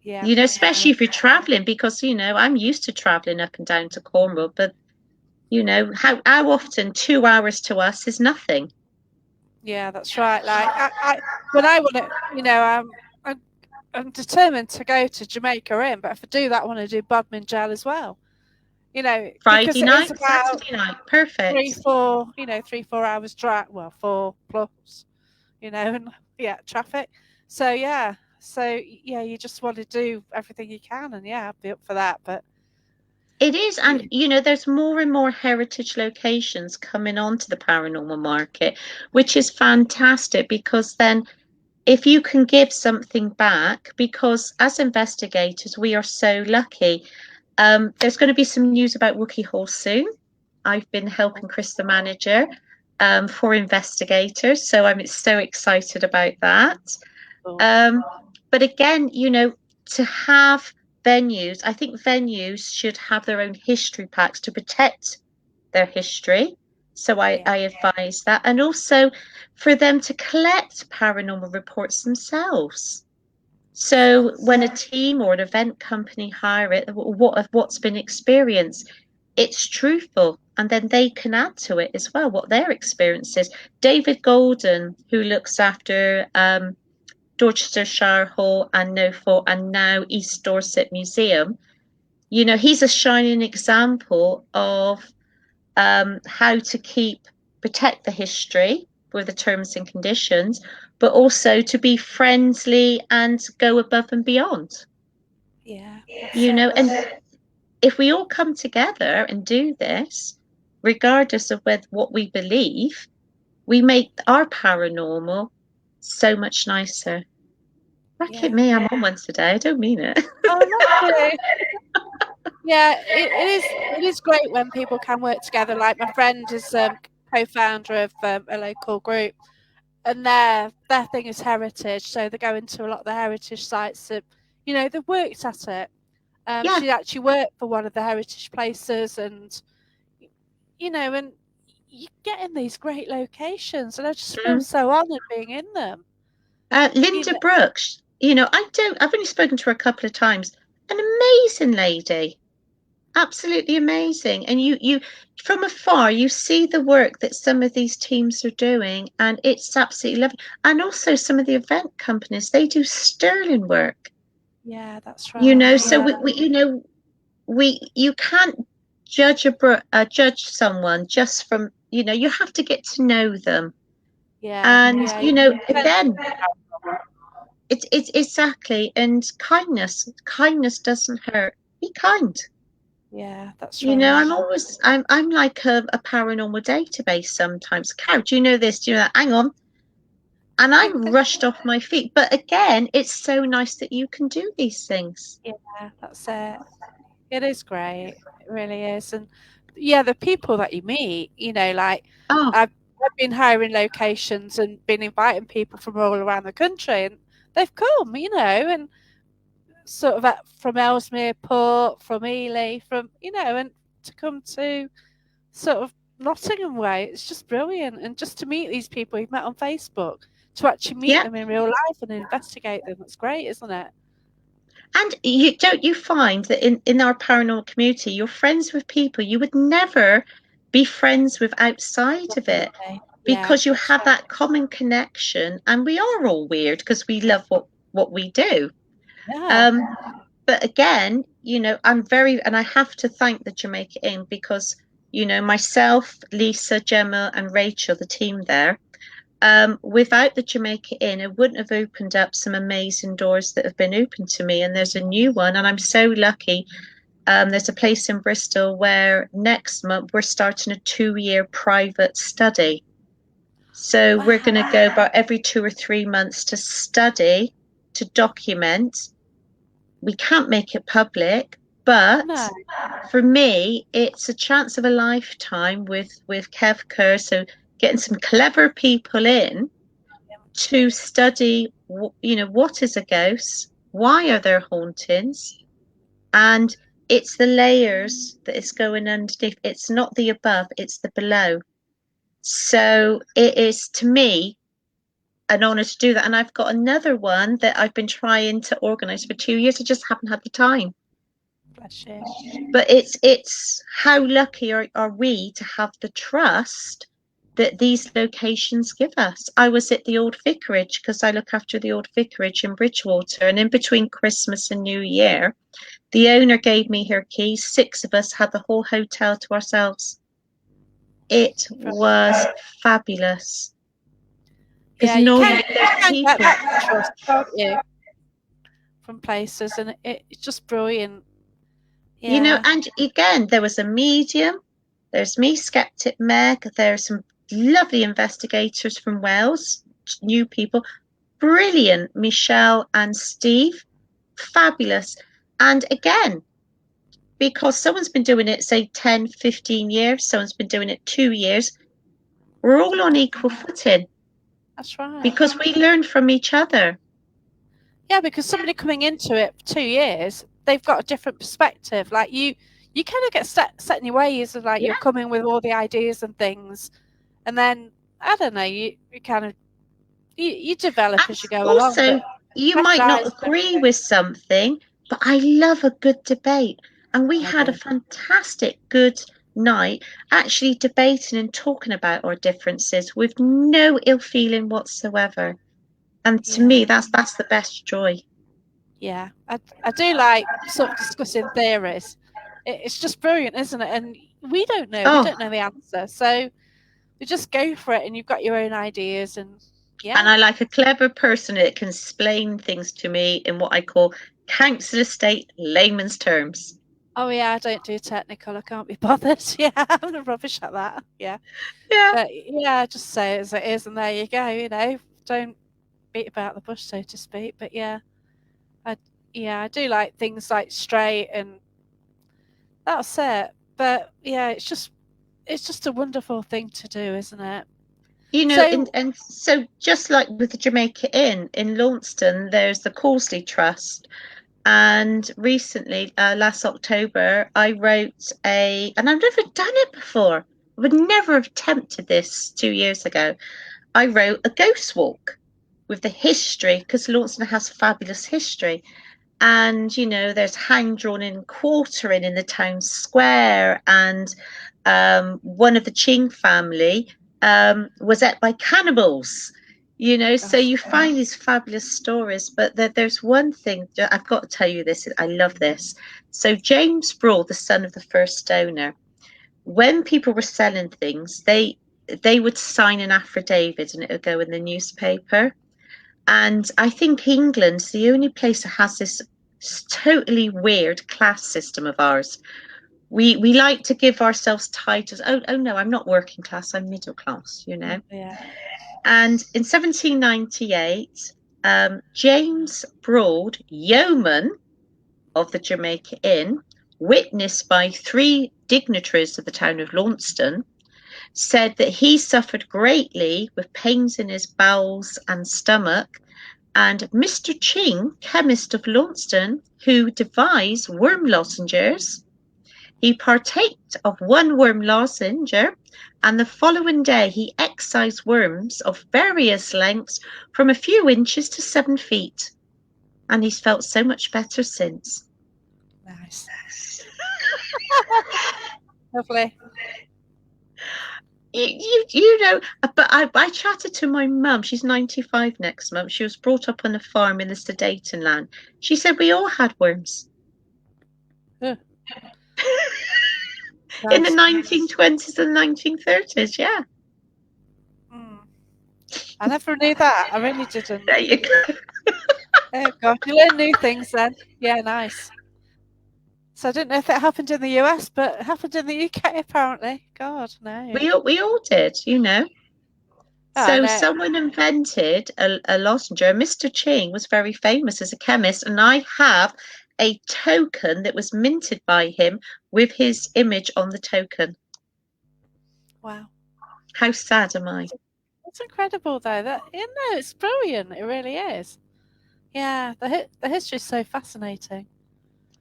Especially if you're traveling, because I'm used to traveling up and down to Cornwall, but how often 2 hours to us is nothing. Yeah, that's right. Like when I want to, I'm determined to go to Jamaica Inn, but if I do that, I want to do Bodmin Jail as well. Friday night, Saturday night, perfect. 3-4 hours drive. Well, 4 plus, and traffic. So you just want to do everything you can, and I'd be up for that. But it is, and there's more and more heritage locations coming onto the paranormal market, which is fantastic, because then if you can give something back, because as investigators we are so lucky. There's going to be some news about Wookey Hall soon. I've been helping Chris, the manager, for investigators. So I'm so excited about that. Cool. Um, but again, to have venues, I think venues should have their own history packs to protect their history. So Yeah. I advise that. And also for them to collect paranormal reports themselves. So Yes. when a team or an event company hire it, what's been experienced, it's truthful. And then they can add to it as well, what their experience is. David Golden, who looks after Dorchester Shire Hall and No Fault and now East Dorset Museum, he's a shining example of how to protect the history with the terms and conditions, but also to be friendly and go above and beyond. Yeah. That's it. And if we all come together and do this, regardless of what we believe, we make our paranormal so much nicer. Look at Yeah. me, I'm on one today. I don't mean it. Oh, lovely. Yeah, it is great when people can work together. Like my friend is co-founder of a local group, and their thing is heritage. So they go into a lot of the heritage sites. That, they've worked at it. Yeah. She actually worked for one of the heritage places, and and you get in these great locations, and I just feel Mm. so honoured being in them. You Linda know, Brooks, I've only spoken to her a couple of times. An amazing lady. Absolutely amazing. And you from afar, you see the work that some of these teams are doing, and it's absolutely lovely. And also some of the event companies, they do sterling work. yeah, that's right. So Yeah, you can't judge someone just from, you have to get to know them. yeah, And, yeah. again, it's exactly, and kindness doesn't hurt. Be kind. Yeah, that's right. I'm like a paranormal database sometimes. Carol, do you know this? Do you know that? Hang on. And I'm rushed off my feet. But again, it's so nice that you can do these things. Yeah, that's it. It is great. It really is. And yeah, the people that you meet, like Oh, I've been hiring locations and been inviting people from all around the country, and they've come, and sort of from Ellesmere Port, from Ely, and to come to sort of Nottingham way. It's just brilliant. And just to meet these people you've met on Facebook, to actually meet yeah. them in real life and investigate them, it's great, isn't it? And you find that in our paranormal community, you're friends with people you would never be friends with outside of it Definitely. Yeah, because you that's have right. that common connection. And we are all weird because we love what we do. Yeah. Um, but again, and I have to thank the Jamaica Inn because, myself, Lisa, Gemma, and Rachel, the team there, without the Jamaica Inn, it wouldn't have opened up some amazing doors that have been opened to me. And there's a new one, and I'm so lucky. There's a place in Bristol where next month we're starting a 2-year private study. So we're going to Wow. go about every 2 or 3 months to study, to document. We can't make it public, but No. for me, it's a chance of a lifetime with Kev Kerr. So getting some clever people in to study, what is a ghost? Why are there hauntings? And it's the layers that is going underneath. It's not the above, it's the below. So it is, to me, an honor to do that. And I've got another one that I've been trying to organize for 2 years. I just haven't had the time. Bless you. But it's how lucky are we to have the trust that these locations give us. I was at the old vicarage because I look after the old vicarage in Bridgewater, and in between Christmas and New Year, the owner gave me her keys. 6 of us had the whole hotel to ourselves. It was fabulous because Yeah, you can normally you there's can get people. that trust, can't you, from places, and it's just brilliant. Yeah, And again, there was a medium. There's me, Skeptic Meg. There's some lovely investigators from Wales, new people. Brilliant, Michelle and Steve. Fabulous. And again, because someone's been doing it, say 10, 15 years, someone's been doing it 2 years. We're all on equal footing That's right. because we learn from each other. Yeah, because somebody coming into it for 2 years, they've got a different perspective. Like you kind of get set in your ways of like Yeah. you're coming with all the ideas and things, and then I don't know, you kind of you develop And as you go along. also, But you fresh might not eyes, agree with something, but I love a good debate. And we I had a do. fantastic good night actually debating and talking about our differences with no ill feeling whatsoever. And to me, Yeah, that's the best joy. yeah. I do like sort of discussing theories. It's just brilliant, isn't it? And we don't know. We Oh, don't know the answer, so we just go for it. And you've got your own ideas, and and yeah. I like a clever person that can explain things to me in what I call council estate layman's terms. Oh yeah, I don't do technical. I can't be bothered. Yeah, I'm rubbish at that. Yeah, Yeah. but yeah, just say it as it is, and there you go. You know, don't beat about the bush, so to speak. But yeah, I yeah, I do like things like straight, and that's it. But yeah, it's just a wonderful thing to do, isn't it? You know, So and so just like with the Jamaica Inn in Launceston, there's the Causley Trust. And recently, last October, I wrote and I've never done it before. I would never have attempted this 2 years ago. I wrote a ghost walk with the history, because Launceston has fabulous history. And there's hand drawn in quartering in the town square, and one of the Ching family was ate by cannibals. So gosh, you find these fabulous stories, but there's one thing I've got to tell you this. I love this. So James Broad, the son of the first owner, when people were selling things, they would sign an affidavit and it would go in the newspaper. And I think England's the only place that has this totally weird class system of ours. We like to give ourselves titles. Oh no, I'm not working class, I'm middle class. yeah, And in 1798, James Broad, yeoman of the Jamaica Inn, witnessed by three dignitaries of the town of Launceston, said that he suffered greatly with pains in his bowels and stomach, and Mr. Ching, chemist of Launceston, who devised worm lozenges, he partaked of one worm lozenge, and the following day he excised worms of various lengths from a few inches to 7 feet. And he's felt so much better since. nice, lovely. But I chatted to my mum. She's 95 next month. She was brought up on a farm in the Sudetenland. She said we all had worms. Ugh, In the nice. 1920s and 1930s, yeah. Mm. I never knew that. I really didn't. There you go. Oh God, you learn new things then. Yeah, nice. So I didn't know if it happened in the US, but it happened in the UK apparently. God, no. We all did. Oh So no. someone invented a lozenge. Mr. Ching was very famous as a chemist, and I have a token that was minted by him with his image on the token. Wow. How sad am I? It's incredible though. It's brilliant. It really is. Yeah, the history is so fascinating.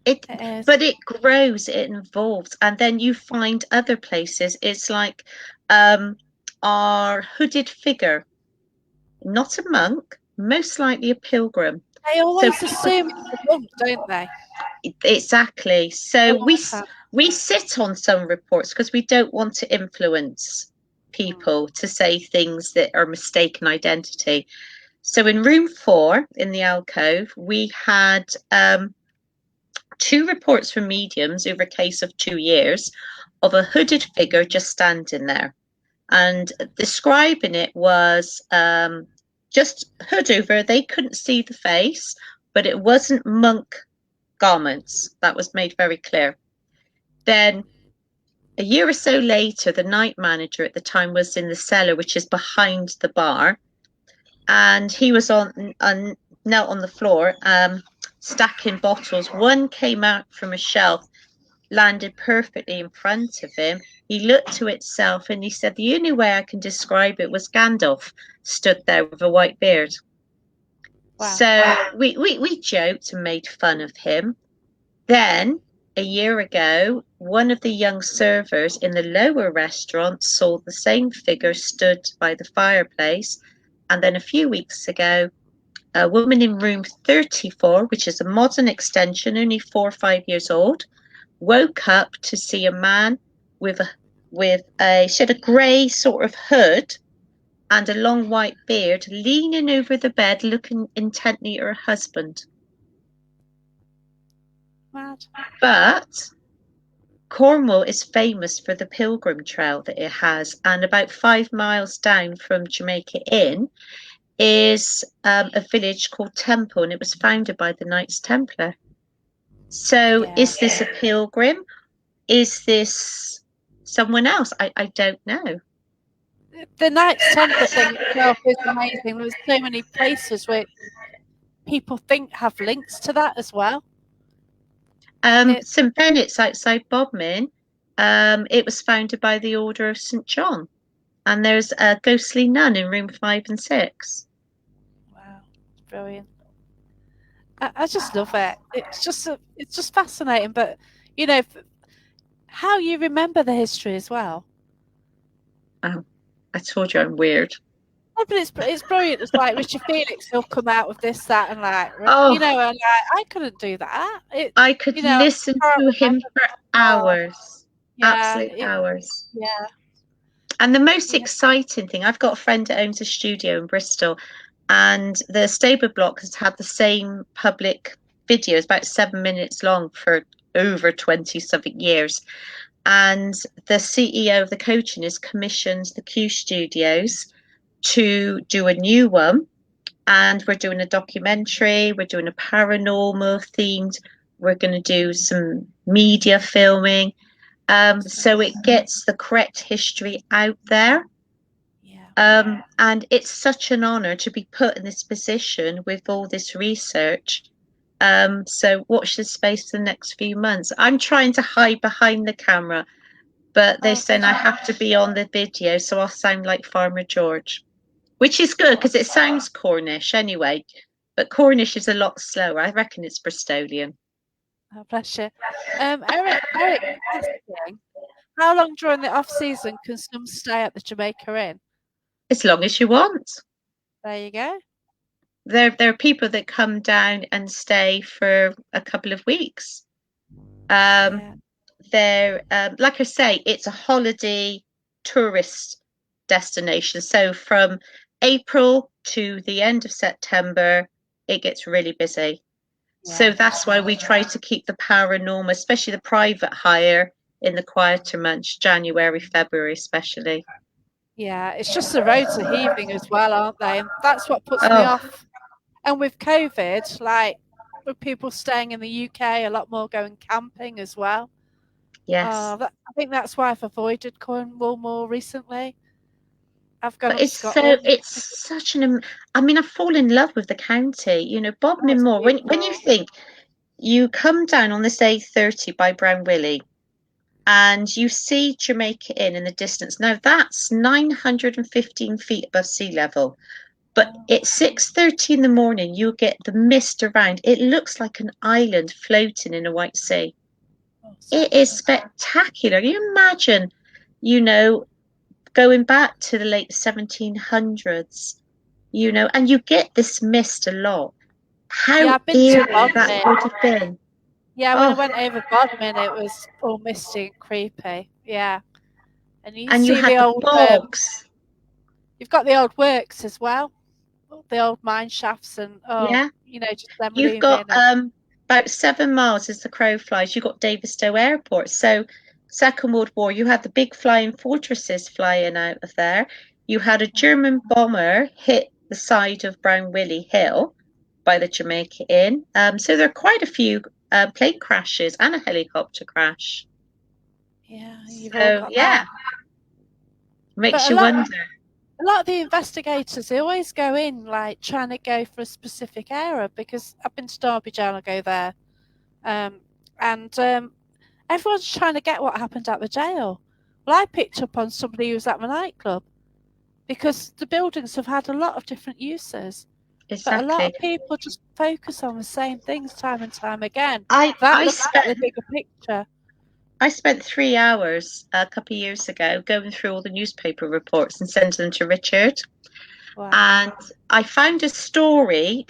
It, It is. but it grows, it evolves, and then you find other places. It's like um, our hooded figure, not a monk, most likely a pilgrim. They So always people, assume it's a monk, don't they? exactly. I So we like that. we sit on some reports because we don't want to influence Mm. people to say things that are mistaken identity. So in room 4 in the alcove, we had 2 reports from mediums over a case of 2 years of a hooded figure just standing there. And describing it was just hood over. They couldn't see the face, but it wasn't monk garments. That was made very clear. Then a year or so later, the night manager at the time was in the cellar, which is behind the bar, and he was knelt on the floor, stacking bottles. One came out from a shelf landed perfectly in front of him. He looked to itself and he said, the only way I can describe it was Gandalf stood there with a white beard. Wow. So we joked and made fun of him. Then, a year ago, one of the young servers in the lower restaurant saw the same figure stood by the fireplace. And then a few weeks ago, a woman in room 34, which is a modern extension, only 4 or 5 years old, woke up to see a man with she had a grey sort of hood and a long white beard leaning over the bed looking intently at her husband. Mad. But Cornwall is famous for the pilgrim trail that it has, and about 5 miles down from Jamaica Inn is a village called Temple, and it was founded by the Knights Templar. So Yeah. is this a pilgrim? Is this someone else? I don't know. The Knights Templar thing itself is amazing. There's so many places where people think have links to that as well. It, St. Benet's outside Bodmin, it was founded by the Order of St. John, and there's a ghostly nun in room 5 and 6. wow, brilliant. I just love it. It's just fascinating. But you know, how you remember the history as well. I told you I'm weird. No, but it's brilliant. It's like Richard Phoenix, he'll come out with this, that, and like, Oh, and like, I couldn't do that. I could I listen can't to him remember for that. Oh, hours, yeah, absolute hours. yeah, And the most yeah, exciting thing, I've got a friend that owns a studio in Bristol, and the Stable Block has had the same public videos, about 7 minutes long, for over 20 something years. And the CEO of the coaching has commissioned the Q Studios to do a new one. And we're doing a documentary, we're doing a paranormal themed, we're going to do some media filming. So it gets the correct history out there. yeah. And it's such an honor to be put in this position with all this research. So watch this space for the next few months. I'm trying to hide behind the camera, but they Oh, said I have to be on the video, so I'll sound like Farmer George, which is good because it sounds Cornish anyway. But Cornish is a lot slower. I reckon it's Bristolian. oh, bless you. Eric, asking, how long during the off season can some stay at the Jamaica Inn? As long as you want. There you go. There are people that come down and stay for a couple of weeks. Um, Yeah, like I say, it's a holiday tourist destination. So from April to the end of September, it gets really busy. So yeah, that's why we try to keep the paranormal, especially the private hire, in the quieter months, January, February, especially. yeah. It's just the roads are heaving as well, aren't they? And that's what puts me Oh, off. And with COVID, like with people staying in the UK, a lot more going camping as well. yes. I think that's why I've avoided Cornwall more recently. I've gone But up to Scotland. it's such I mean, I fall in love with the county. Oh, Bodmin it's Moor. When you beautiful. think you come down on this A30 by Brown Willie and you see Jamaica Inn in the distance. Now that's 915 feet above sea level. But Oh, at 6:30 in the morning, you'll get the mist around. It looks like an island floating in a white sea. oh, so It is lovely. spectacular. You imagine, you know, going back to the late 1700s, and you get this mist a lot. Yeah, How I've been to eerie that Bodmin. would have been. Yeah, when I Oh, went over Bodmin, it was all misty and creepy. Yeah, and you and you see the had the old. bogs. You've got the old works as well, the old mine shafts, and Yeah. just them You've got looming. And about 7 miles as the crow flies. You've got Davistow Airport. So, Second World War, you had the big flying fortresses flying out of there. You had a German bomber hit the side of Brown Willie Hill by the Jamaica Inn. So there are quite a few plane crashes and a helicopter crash. yeah, you've all So got yeah, that. makes But you wonder. a lot of the investigators, they always go in like trying to go for a specific area because I've been to Derby Jail, I go there, and Everyone's trying to get what happened at the jail. Well, I picked up on somebody who was at my nightclub because the buildings have had a lot of different uses. But a lot Exactly. of people just focus on the same things time and time again, I without I looking at spent the bigger picture. I spent 3 hours a couple of years ago going through all the newspaper reports and sending them to Richard. Wow. And I found a story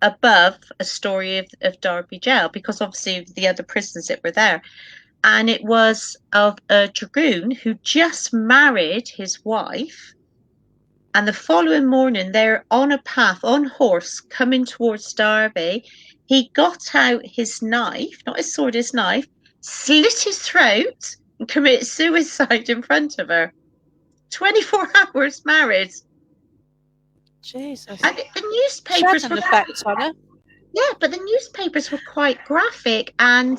above a story of Derby Jail because obviously the other prisons that were there. And it was of a dragoon who just married his wife. And the following morning, they're on a path, on horse, coming towards Derby. He got out his knife, not his sword, his knife, slit his throat, and committed suicide in front of her. 24 hours married. Jesus. And the She had newspapers an were, effect on her. yeah, but the newspapers were quite graphic. And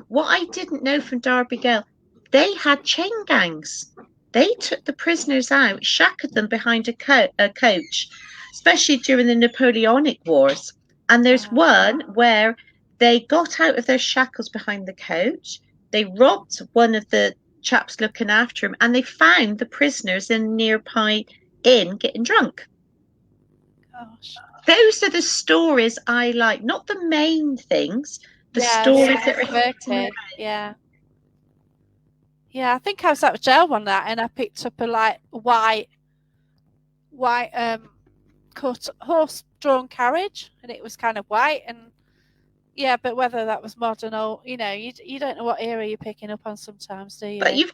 what I didn't know from Derby Girl, they had chain gangs. They took the prisoners out, shackled them behind a coach, especially during the Napoleonic Wars. And there's Wow. one where they got out of their shackles behind the coach. They robbed one of the chaps looking after him, and they found the prisoners in a nearby inn getting drunk. Gosh. Those are the stories I like, not the main things, the Yeah, the stories that are hidden. quirky. Yeah. Yeah, I think I was at jail one night and I picked up a like white cut horse drawn carriage and it was kind of white and yeah, but whether that was modern or you don't know what era you're picking up on sometimes, do But you?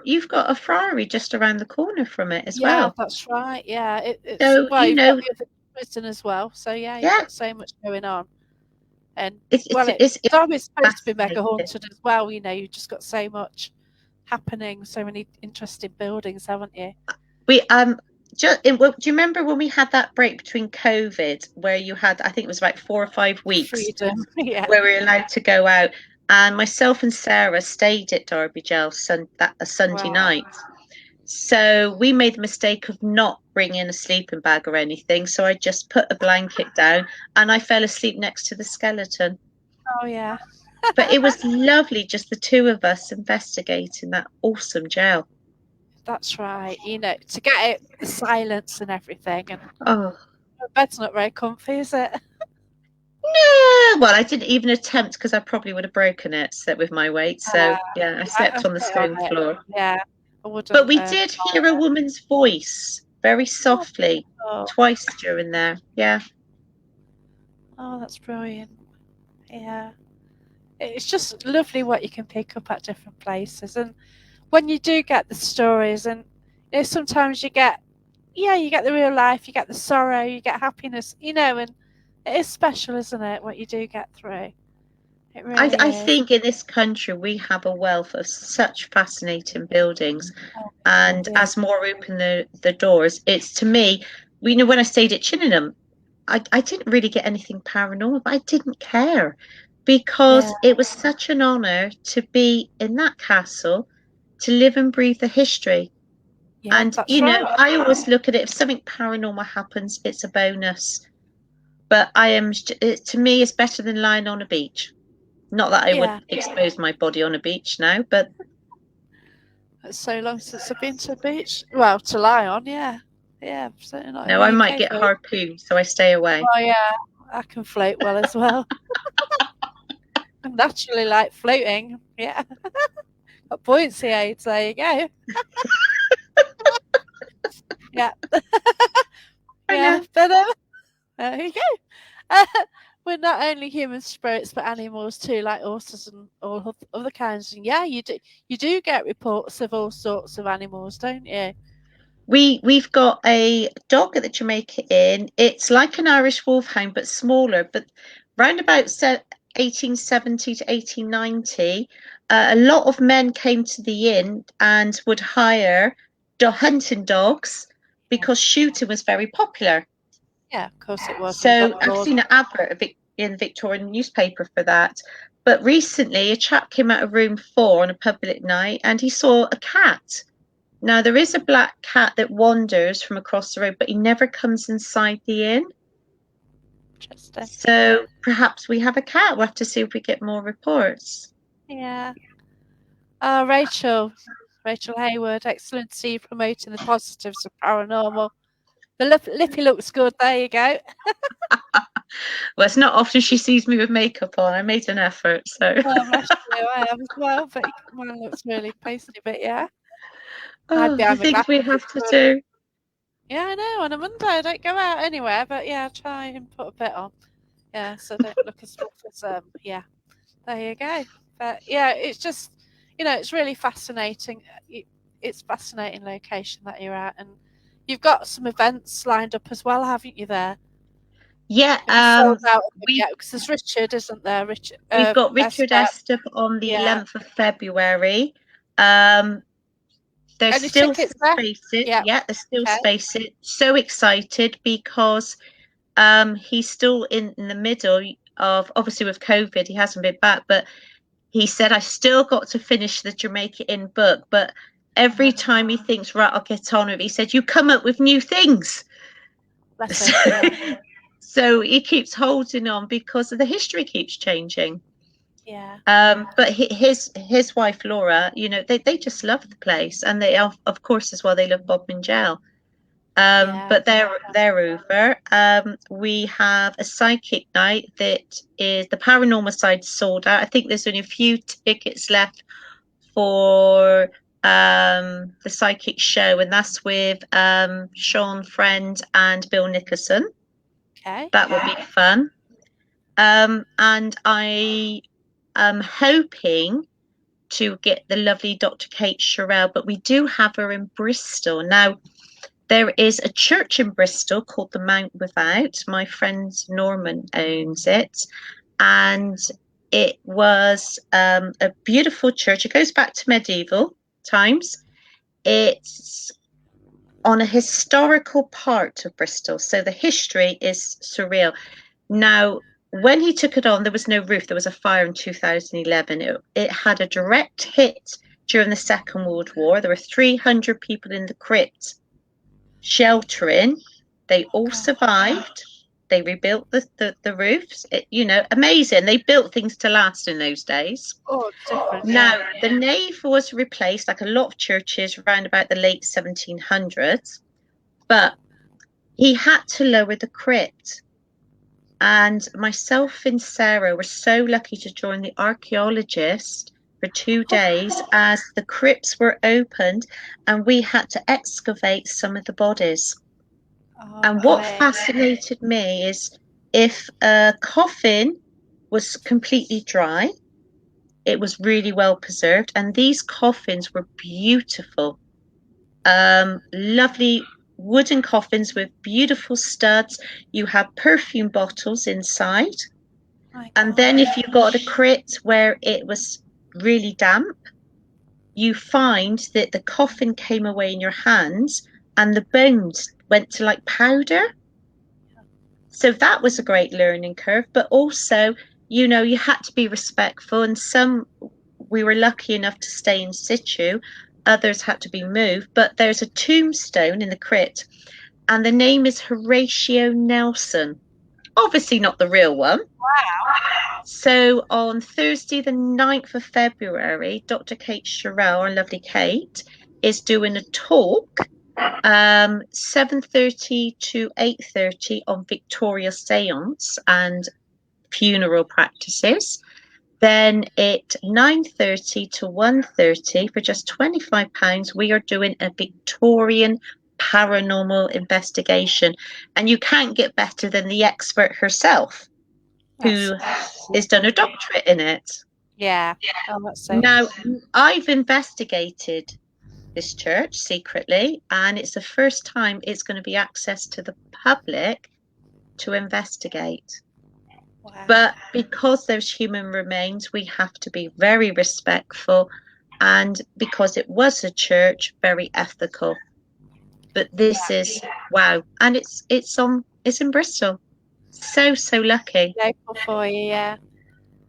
you've got a friary just around the corner from it as Yeah, well. that's right. Yeah, it's So, well, you've got the other prison as well, so yeah, you've yeah, got so much going on. And it's well, it's it's, it's Derby's supposed to be mega fascinating. haunted as well. You've just got so much happening, so many interesting buildings, haven't you? We do you remember when we had that break between COVID where you had, I think it was like 4 or 5 weeks Freedom, yeah. where we were allowed to go out, and myself and Sarah stayed at Derby Jail a Sunday Wow. night. So we made the mistake of not bringing a sleeping bag or anything. So I just put a blanket down and I fell asleep next to the skeleton. Oh yeah, But it was lovely, just the two of us investigating that awesome jail. that's right. To get it, the silence and everything, and Oh, the bed's not very comfy, is it? no. Well, I didn't even attempt because I probably would have broken it with my weight. So, yeah, I I slept on the sit on stone it. floor. Yeah, I But wouldn't. we did hear a woman's voice very Oh, softly oh, twice during there. Yeah. oh, that's brilliant. Yeah, it's just lovely what you can pick up at different places, and when you do get the stories, and sometimes you get the real life, you get the sorrow, you get happiness, and it is special, isn't it? What you do get through, it really I is. think in this country we have a wealth of such fascinating buildings, Oh, and yeah, as more open the doors, it's to me, when I stayed at Chillingham, I didn't really get anything paranormal, but I didn't care yeah, because it was such an honour to be in that castle, to live and breathe the history. yeah, And that's right. I always look at it, if something paranormal happens, it's a bonus. But to me, it's better than lying on a beach. Not that I would Yeah, expose my body on a beach now, but it's so long since I've been to a beach. Well, to lie on, yeah, yeah, certainly not in no, I the might UK get though. harpooned, so I stay away. Oh yeah, I can float well as well. I naturally like floating. Yeah, got buoyancy aids. There you go. Yeah, I yeah, know. but there you go. Uh, we're not only human spirits, but animals too, like horses and all other kinds. And yeah, you do get reports of all sorts of animals, don't you? We've got a dog at the Jamaica Inn. It's like an Irish wolfhound, but smaller. But round about 1870 to 1890, a lot of men came to the inn and would hire hunting dogs Yeah, because shooting was very popular. yeah, of course it was. You've got So the I've laws. seen an advert in the Victorian newspaper for that. But recently, a chap came out of room 4 on a public night and he saw a cat. Now, there is a black cat that wanders from across the road, but he never comes inside the inn. Interesting. So perhaps we have a cat. We'll have to see if we get more reports. Yeah. Rachel Hayward, excellent to see you promoting the positives of paranormal. The lippy looks good. There you go. Well, it's not often she sees me with makeup on. I made an effort, so. Oh, bless you. I have as well, but mine looks really pasty. But yeah, hide Oh, the behind my things we glasses. have It's to good. do. Yeah, I know. On a Monday, I don't go out anywhere, but yeah, I try and put a bit on. Yeah, so I don't look as rough as yeah. There you go. But yeah, it's just it's really fascinating. It's fascinating location that you're at, and you've got some events lined up as well, haven't you? There, Yeah, have you sold out of them we yet? Because there's Richard, isn't there? Richard we've got Richard Estep. Estep on the Yeah. 11th of February. Um, there's Any still tickets there? spaces. Yeah. Yeah, there's still Okay. spaces. So excited because he's still in the middle of, obviously with COVID, he hasn't been back, but he said, I still got to finish the Jamaica Inn book, but every time he thinks, right, I'll get on with it, he said, you come up with new things. Bless So, him. Yeah. so he keeps holding on because the history keeps changing. Yeah. But his wife Laura, they just love the place, and they of course as well they love Bob and Gel. Yeah. But they're over. We have a psychic night that is the paranormal side sold out. I think there's only a few tickets left for the psychic show, and that's with Sean Friend and Bill Nicholson. Okay. That will be fun. And I am hoping to get the lovely Dr. Kate Sherrill, but we do have her in Bristol. Now, there is a church in Bristol called the Mount Without. My friend Norman owns it. And it was a beautiful church. It goes back to medieval times. It's on a historical part of Bristol. So the history is surreal. Now, when he took it on, there was no roof. There was a fire in 2011. It had a direct hit during the Second World War. There were 300 people in the crypt sheltering. They all survived. They rebuilt the roofs. Amazing. They built things to last in those days. Oh, it's different. Now, Yeah. the nave was replaced, like a lot of churches, around about the late 1700s, but he had to lower the crypt. And myself and Sarah were so lucky to join the archaeologist for 2 days as the crypts were opened and we had to excavate some of the bodies. Oh, And what amazing. fascinated me is if a coffin was completely dry, it was really well preserved. And these coffins were beautiful, lovely wooden coffins with beautiful studs. You had perfume bottles inside. My And God. then if you got a crypt where it was really damp, you find that the coffin came away in your hands and the bones went to like powder. So that was a great learning curve, but also, you had to be respectful. And we were lucky enough to stay in situ, others had to be moved. But there's a tombstone in the crypt, and the name is Horatio Nelson. Obviously, not the real one. So on Thursday, the 9th of February, Dr. Kate Sherrill, our lovely Kate, is doing a talk 7:30 to 8:30 on Victoria seance and funeral practices. Then at 9:30 to 1:30 for just £25, we are doing a Victorian paranormal investigation. And you can't get better than the expert herself, who has done a doctorate in it. Yeah. Oh, that's so Now, I've investigated this church secretly, and it's the first time it's going to be access to the public to investigate. wow. But because there's human remains, we have to be very respectful, and because it was a church, very ethical. But this is wow, and it's in Bristol. So lucky. Local for you, yeah.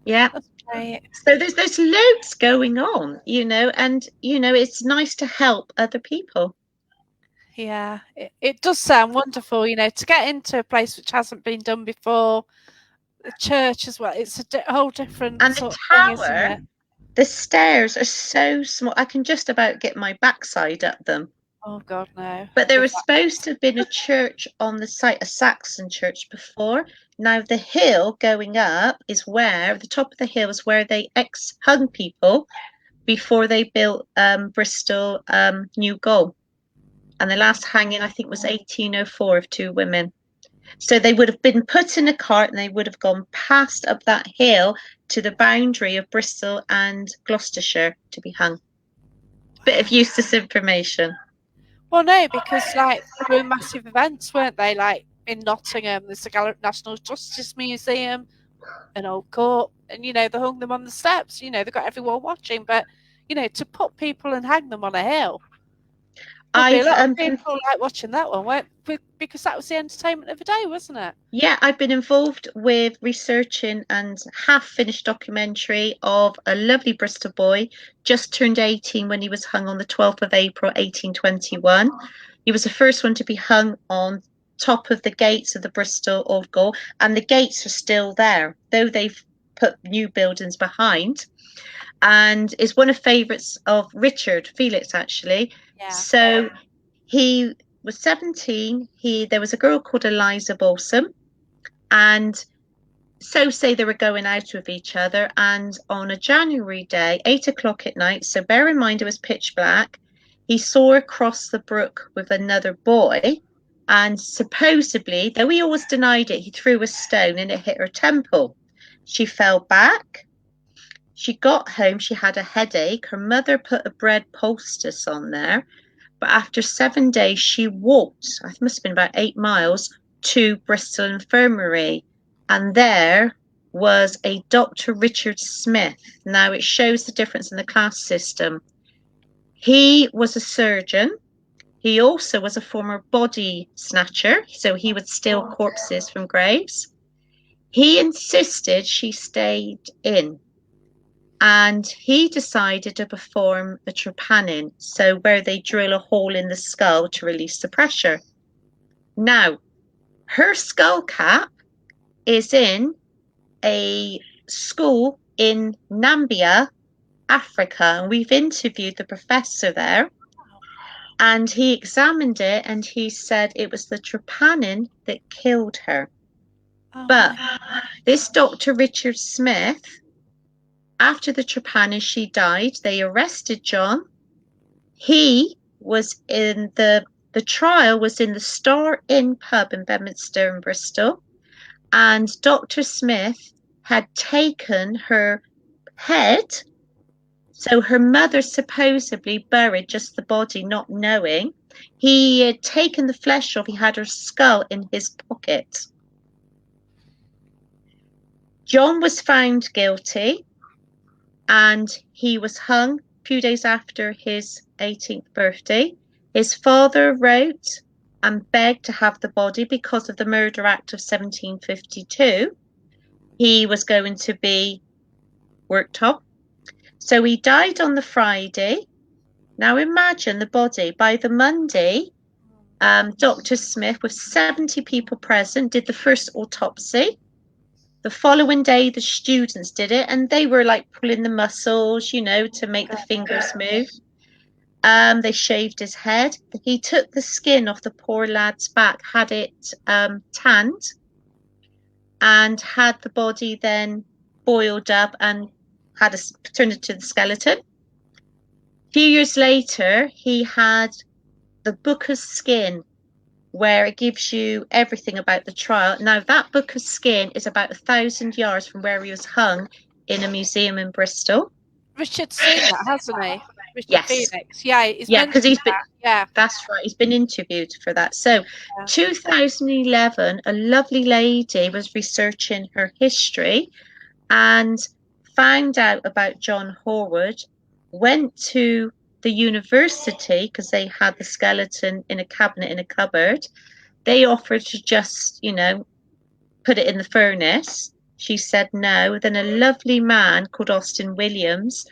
Yeah. That's great. So there's loads going on, and it's nice to help other people. Yeah, it does sound wonderful, to get into a place which hasn't been done before, the church as well. It's a whole different And sort of thing, isn't it? The stairs are so small. I can just about get my backside up them. Oh God, no. But there The was supposed to facts. have been a church on the site, a Saxon church before. Now the hill going up is where, the top of the hill is where they hung people before they built Bristol New Gaol. And the last hanging, I think, was 1804 of two women. So they would have been put in a cart and they would have gone past up that hill to the boundary of Bristol and Gloucestershire to be hung. Bit of useless information. Well, no, because like there were massive events, weren't they? Like in Nottingham, there's the National Justice Museum, an old court, and they hung them on the steps. They got everyone watching, but to put people and hang them on a hill, probably a I've lot of been people like watching that one, weren't because that was the entertainment of the day, wasn't it? Yeah, I've been involved with researching and half finished documentary of a lovely Bristol boy, just turned 18 when he was hung on the 12th of April, 1821. He was the first one to be hung on top of the gates of the Bristol of Gaul, and the gates are still there, though they've put new buildings behind. And is one of favourites of Richard Felix, actually. Yeah. So he was 17. There was a girl called Eliza Balsam, and so say they were going out with each other. And on a January day, 8 o'clock at night, so bear in mind it was pitch black, he saw her cross the brook with another boy. And supposedly, though he always denied it, he threw a stone and it hit her temple. She fell back. She got home, she had a headache. Her mother put a bread poultice on there. But after 7 days, she walked, it must have been about 8 miles, to Bristol Infirmary. And there was a Dr. Richard Smith. Now it shows the difference in the class system. He was a surgeon. He also was a former body snatcher, so he would steal corpses from graves. He insisted she stayed in, and he decided to perform a trepanning, so where they drill a hole in the skull to release the pressure. Now, her skull cap is in a school in Nambia, Africa, and we've interviewed the professor there, and he examined it and he said it was the trepanning that killed her. Oh But my. this Dr. Richard Smith, after the trepanning, she died. They arrested John. He was in the trial was in the Star Inn pub in Bedminster in Bristol, and Dr. Smith had taken her head. So her mother supposedly buried just the body, not knowing. He had taken the flesh off. He had her skull in his pocket. John was found guilty, and he was hung a few days after his 18th birthday. His father wrote and begged to have the body because of the Murder Act of 1752. He was going to be worked up. So he died on the Friday. Now imagine the body. By the Monday, Dr. Smith, with 70 people present, did the first autopsy. The following day, the students did it, and they were like pulling the muscles, to make the fingers move. They shaved his head. He took the skin off the poor lad's back, had it tanned, and had the body then boiled up and turned it to the skeleton. A few years later, he had the Booker's skin, where it gives you everything about the trial. Now, that Booker's skin is about 1,000 yards from where he was hung in a museum in Bristol. Richard's seen that, hasn't he? Richard Yes. Phoenix. Yeah, he's Yeah, because mentioned that. Yeah. that's right, he's been interviewed for that. So, Yeah. 2011, a lovely lady was researching her history and found out about John Horwood, went to the university because they had the skeleton in a cabinet in a cupboard. They offered to just, put it in the furnace. She said no. Then a lovely man called Austin Williams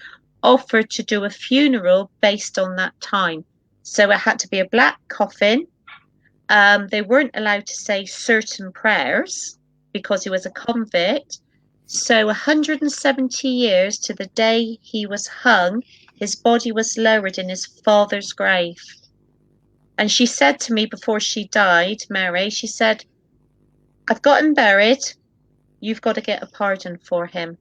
offered to do a funeral based on that time. So it had to be a black coffin. They weren't allowed to say certain prayers because he was a convict. So 170 years to the day he was hung, his body was lowered in his father's grave. And she said to me before she died, Mary, she said, I've got him buried. You've got to get a pardon for him.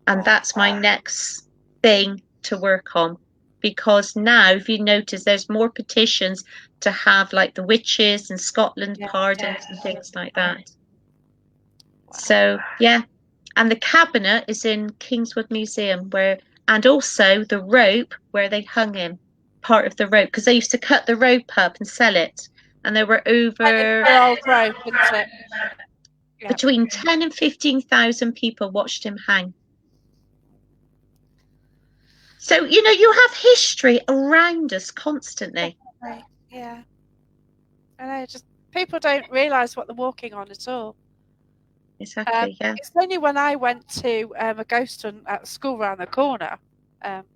And Wow. that's my next thing to work on. Because now, if you notice, there's more petitions to have like the witches in Scotland Yeah. pardons and things like that. Wow. So, yeah. And the cabinet is in Kingswood Museum, and also the rope where they hung him, part of the rope, because they used to cut the rope up and sell it. And there were over For old rope, isn't it? Yeah. between 10 and 15,000 people watched him hang. So, you have history around us constantly. Right. Yeah. I know. Just people don't realise what they're walking on at all. Exactly, yeah. It's only when I went to a ghost hunt at school round the corner,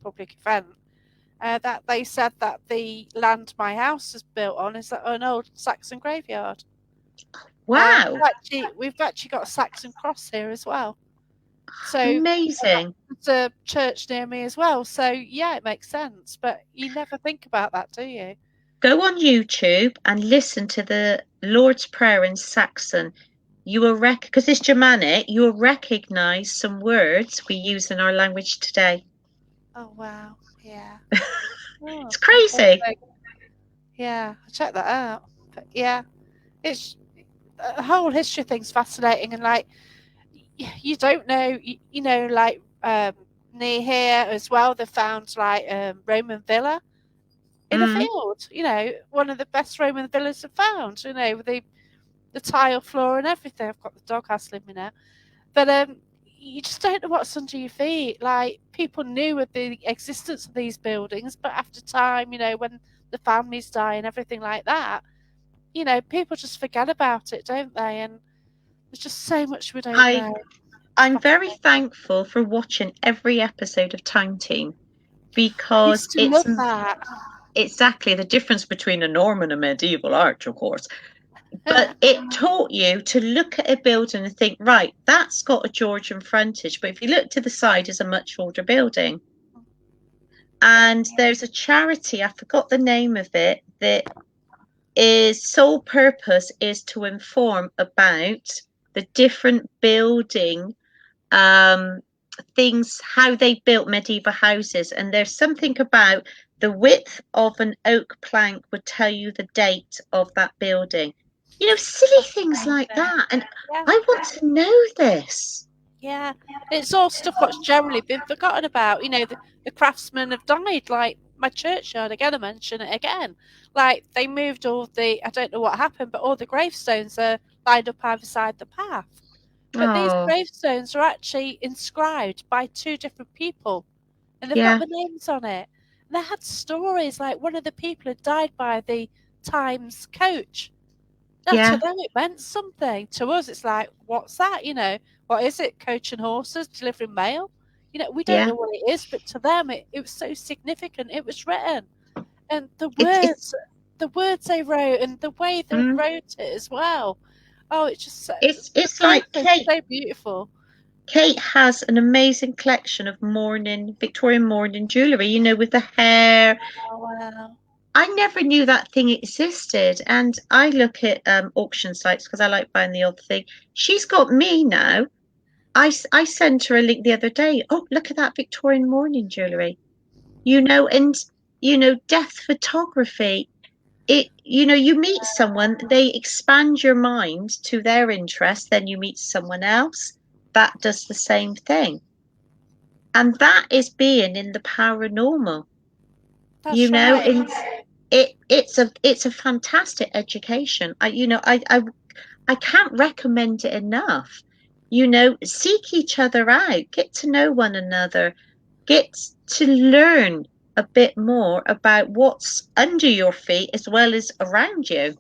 public event, that they said that the land my house is built on is an old Saxon graveyard. Wow, We've actually got a Saxon cross here as well. So amazing. there's a church near me as well. So yeah, it makes sense. But you never think about that, do you? Go on YouTube and listen to the Lord's Prayer in Saxon. You will because it's Germanic, you will recognize some words we use in our language today. Oh wow, yeah. Oh, It's crazy. yeah, I'll check that out. But yeah, it's the whole history thing's fascinating, and like you don't know, like near here as well, they found like Roman villa in a Mm, field. One of the best Roman villas have found. With the tile floor and everything. I've got the doghouse living now, but you just don't know what's under your feet. Like people knew of the existence of these buildings, but after time, when the families die and everything like that, people just forget about it, don't they? And there's just so much we don't I know. It's I'm very fascinating. thankful for watching every episode of Time Team I because used to love that. exactly the difference between a Norman and medieval arch, of course. But it taught you to look at a building and think, right, that's got a Georgian frontage. But if you look to the side, it's a much older building. Yeah. And there's a charity, I forgot the name of it, that is sole purpose is to inform about the different building um, things, how they built medieval houses. And there's something about the width of an oak plank would tell you the date of that building. Silly things like Fascinating. that. And Yeah. I want to know this. Yeah. It's all stuff what's generally been forgotten about. The craftsmen have died, like my churchyard, again, I mention it again. Like they moved I don't know what happened, but all the gravestones are lined up either side the path. But these Oh, gravestones are actually inscribed by two different people, and they've got yeah, the names on it. And they had stories like one of the people had died by the Times coach. Now, to yeah, them, it meant something. To us, it's like, what's that? What is it? Coach and horses delivering mail? We don't yeah. know what it is, but to them, it was so significant. It was written, and It's the words they wrote, and the way they mm, wrote it as well. Oh, it's just the it's like paper is so beautiful. Kate has an amazing collection of Victorian morning jewellery, with the hair. Oh, wow. I never knew that thing existed. And I look at auction sites because I like buying the odd thing. She's got me now. I sent her a link the other day. Oh, look at that Victorian morning jewellery. And, death photography. You meet someone, they expand your mind to their interest, then you meet someone else that does the same thing. And that is being in the paranormal, That's right. and it's a fantastic education. I can't recommend it enough. Seek each other out, get to know one another, get to learn a bit more about what's under your feet as well as around you.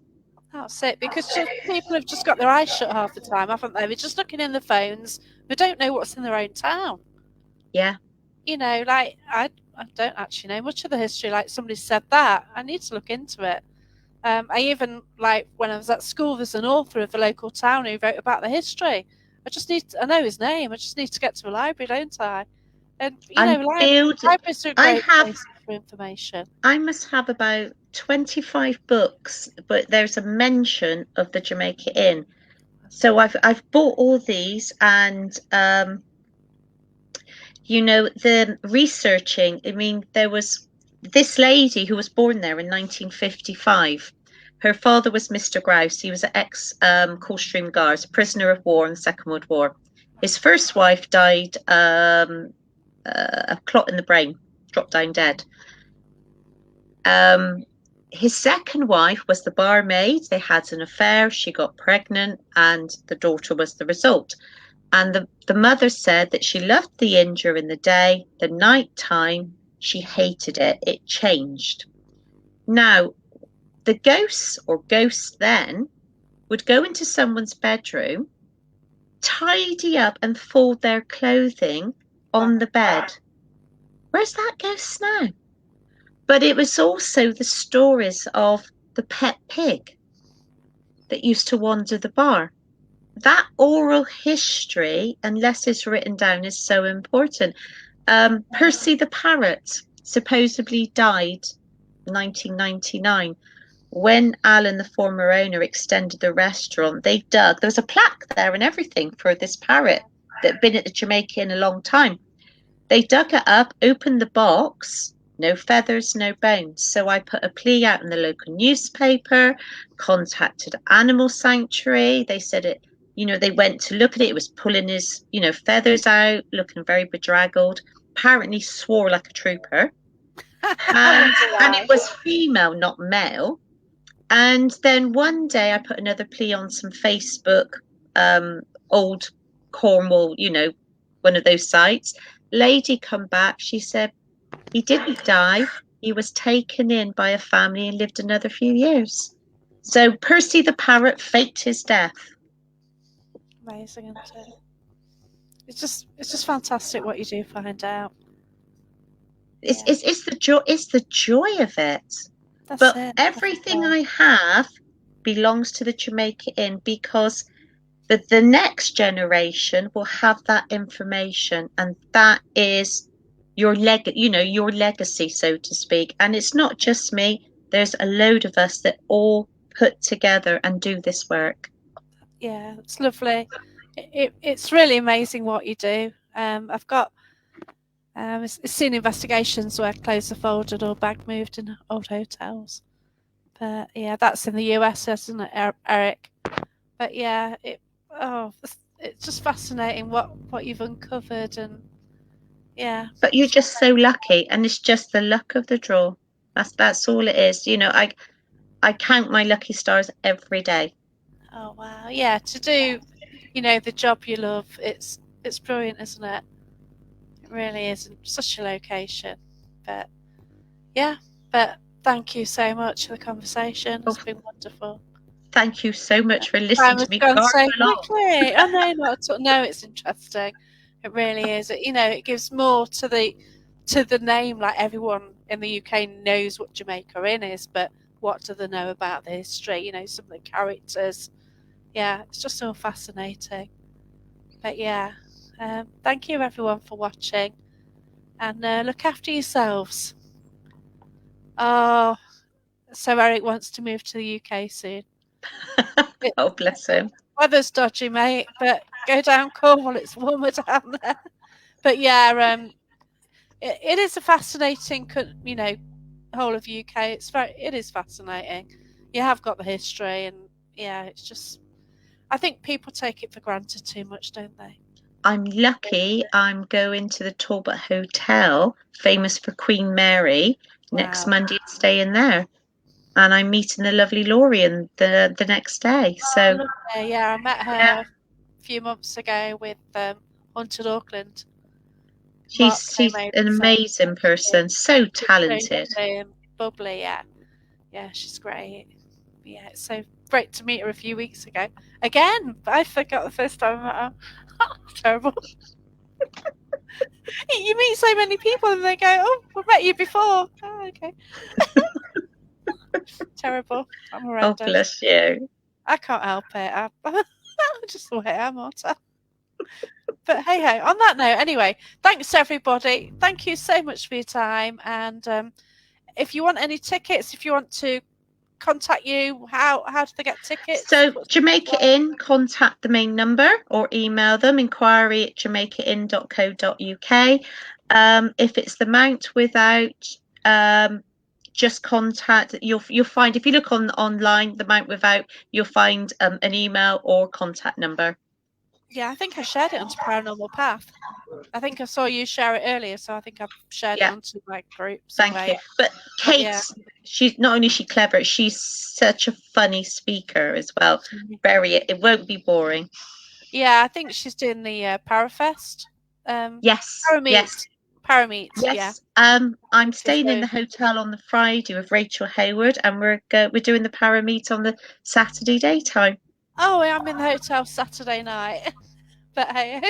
That's it. Because just people have just got their eyes shut half the time, haven't they? They're just looking in their phones. They don't know what's in their own town. Yeah, Like I don't actually know much of the history. Like somebody said that, I need to look into it. I even like when I was at school, there's an author of the local town who wrote about the history, I know his name. I just need to get to a library, don't I? And I'm filled. libraries are a I great have. place for information. I must have about 25 books, but there's a mention of the Jamaica Inn. So I've bought all these, and the researching. I mean, there was this lady who was born there in 1955. Her father was Mr. Grouse. He was an ex Coldstream Guards, prisoner of war in the Second World War. His first wife died a clot in the brain, dropped down dead. His second wife was the barmaid. They had an affair. She got pregnant, and the daughter was the result. And the mother said that she loved the inn during the day. The night time, she hated it. It changed. Now, the ghosts then would go into someone's bedroom, tidy up and fold their clothing on the bed. Where's that ghost now? But it was also the stories of the pet pig that used to wander the bar. That oral history, unless it's written down, is so important. Percy the parrot supposedly died in 1999. When Alan, the former owner, extended the restaurant, they dug. There was a plaque there and everything for this parrot that had been at the Jamaica Inn a long time. They dug it up, opened the box, no feathers, no bones. So I put a plea out in the local newspaper, contacted Animal Sanctuary. They said it, they went to look at it. It was pulling his, feathers out, looking very bedraggled. Apparently swore like a trooper. And it was female, not male. And then one day I put another plea on some Facebook, old Cornwall, one of those sites. Lady come back. She said he didn't die. He was taken in by a family and lived another few years. So Percy the parrot faked his death. Amazing, isn't it? It's just fantastic what you do find out. It's the joy of it. That's But it. everything I have belongs to the Jamaica Inn because the next generation will have that information, and that is your your legacy, so to speak. And it's not just me. There's a load of us that all put together and do this work. Yeah, it's lovely. It's really amazing what you do. I've got seen investigations where clothes are folded or bag moved in old hotels. But yeah, that's in the US, isn't it, Eric? But yeah, it's just fascinating what you've uncovered, and yeah. But you're just so lucky, and it's just the luck of the draw. That's all it is. I count my lucky stars every day. Oh wow, yeah. To do, the job you love, it's brilliant, isn't it? It really is. In such a location, but yeah. But thank you so much for the conversation. Oh, It's been wonderful. thank you so much for listening Time to has me gone garble so along. quickly. Oh no, not at all. No, it's interesting. It really is. It gives more to the name. Like everyone in the UK knows what Jamaica Inn is, but what do they know about the history? Some of the characters. Yeah, it's just so fascinating. But yeah, thank you everyone for watching, and look after yourselves. Oh, so Eric wants to move to the UK soon. Oh, bless him. Weather's dodgy, mate, but go down Cornwall. It's warmer down there. But yeah, it is a fascinating, whole of UK. It is fascinating. You have got the history, and yeah, it's just. I think people take it for granted too much, don't they? I'm lucky I'm going to the Talbot Hotel, famous for Queen Mary, next Wow. Monday and staying there. And I'm meeting the lovely Lorian the next day. So Lovely. Yeah, I met yeah, her a few months ago with Haunted Auckland. Mark she's came over an to say amazing thank you. person, so She's so talented. lovely and bubbly. Yeah, yeah, she's great. Yeah, it's so great to meet her a few weeks ago. Again, I forgot the first time I met her. Terrible. You meet so many people and they go, "Oh, we met you before." Oh, okay. Terrible. I'm Oh, horrendous. bless you. I can't help it. I'm just the way I am, aren't I? But hey ho, on that note, anyway, thanks everybody. Thank you so much for your time. And if you want any tickets, if you want to contact you, how do they get tickets? So Jamaica Inn, contact the main number or email them, inquiry@jamaicainn.co.uk. If it's the Mount Without, just contact. You'll find, if you look online, the Mount Without, you'll find an email or contact number. Yeah, I think I shared it onto Paranormal Path. I think I saw you share it earlier, so I think I've shared it Yeah. onto my group Thank somewhere. you. But Kate, yeah. she's not only she clever, she's such a funny speaker as well. It won't be boring. Yeah, I think she's doing the Parafest. Yes, yes, Parameet, yeah. yes. I'm staying in the hotel on the Friday with Rachel Hayward, and we're doing the Parameet on the Saturday daytime. Oh, I'm in the hotel Saturday night. But hey,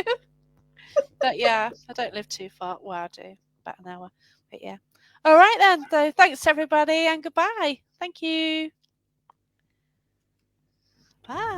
but yeah, I don't live too far. Well, I do, about an hour. But yeah. All right then. So thanks everybody, and goodbye. Thank you. Bye.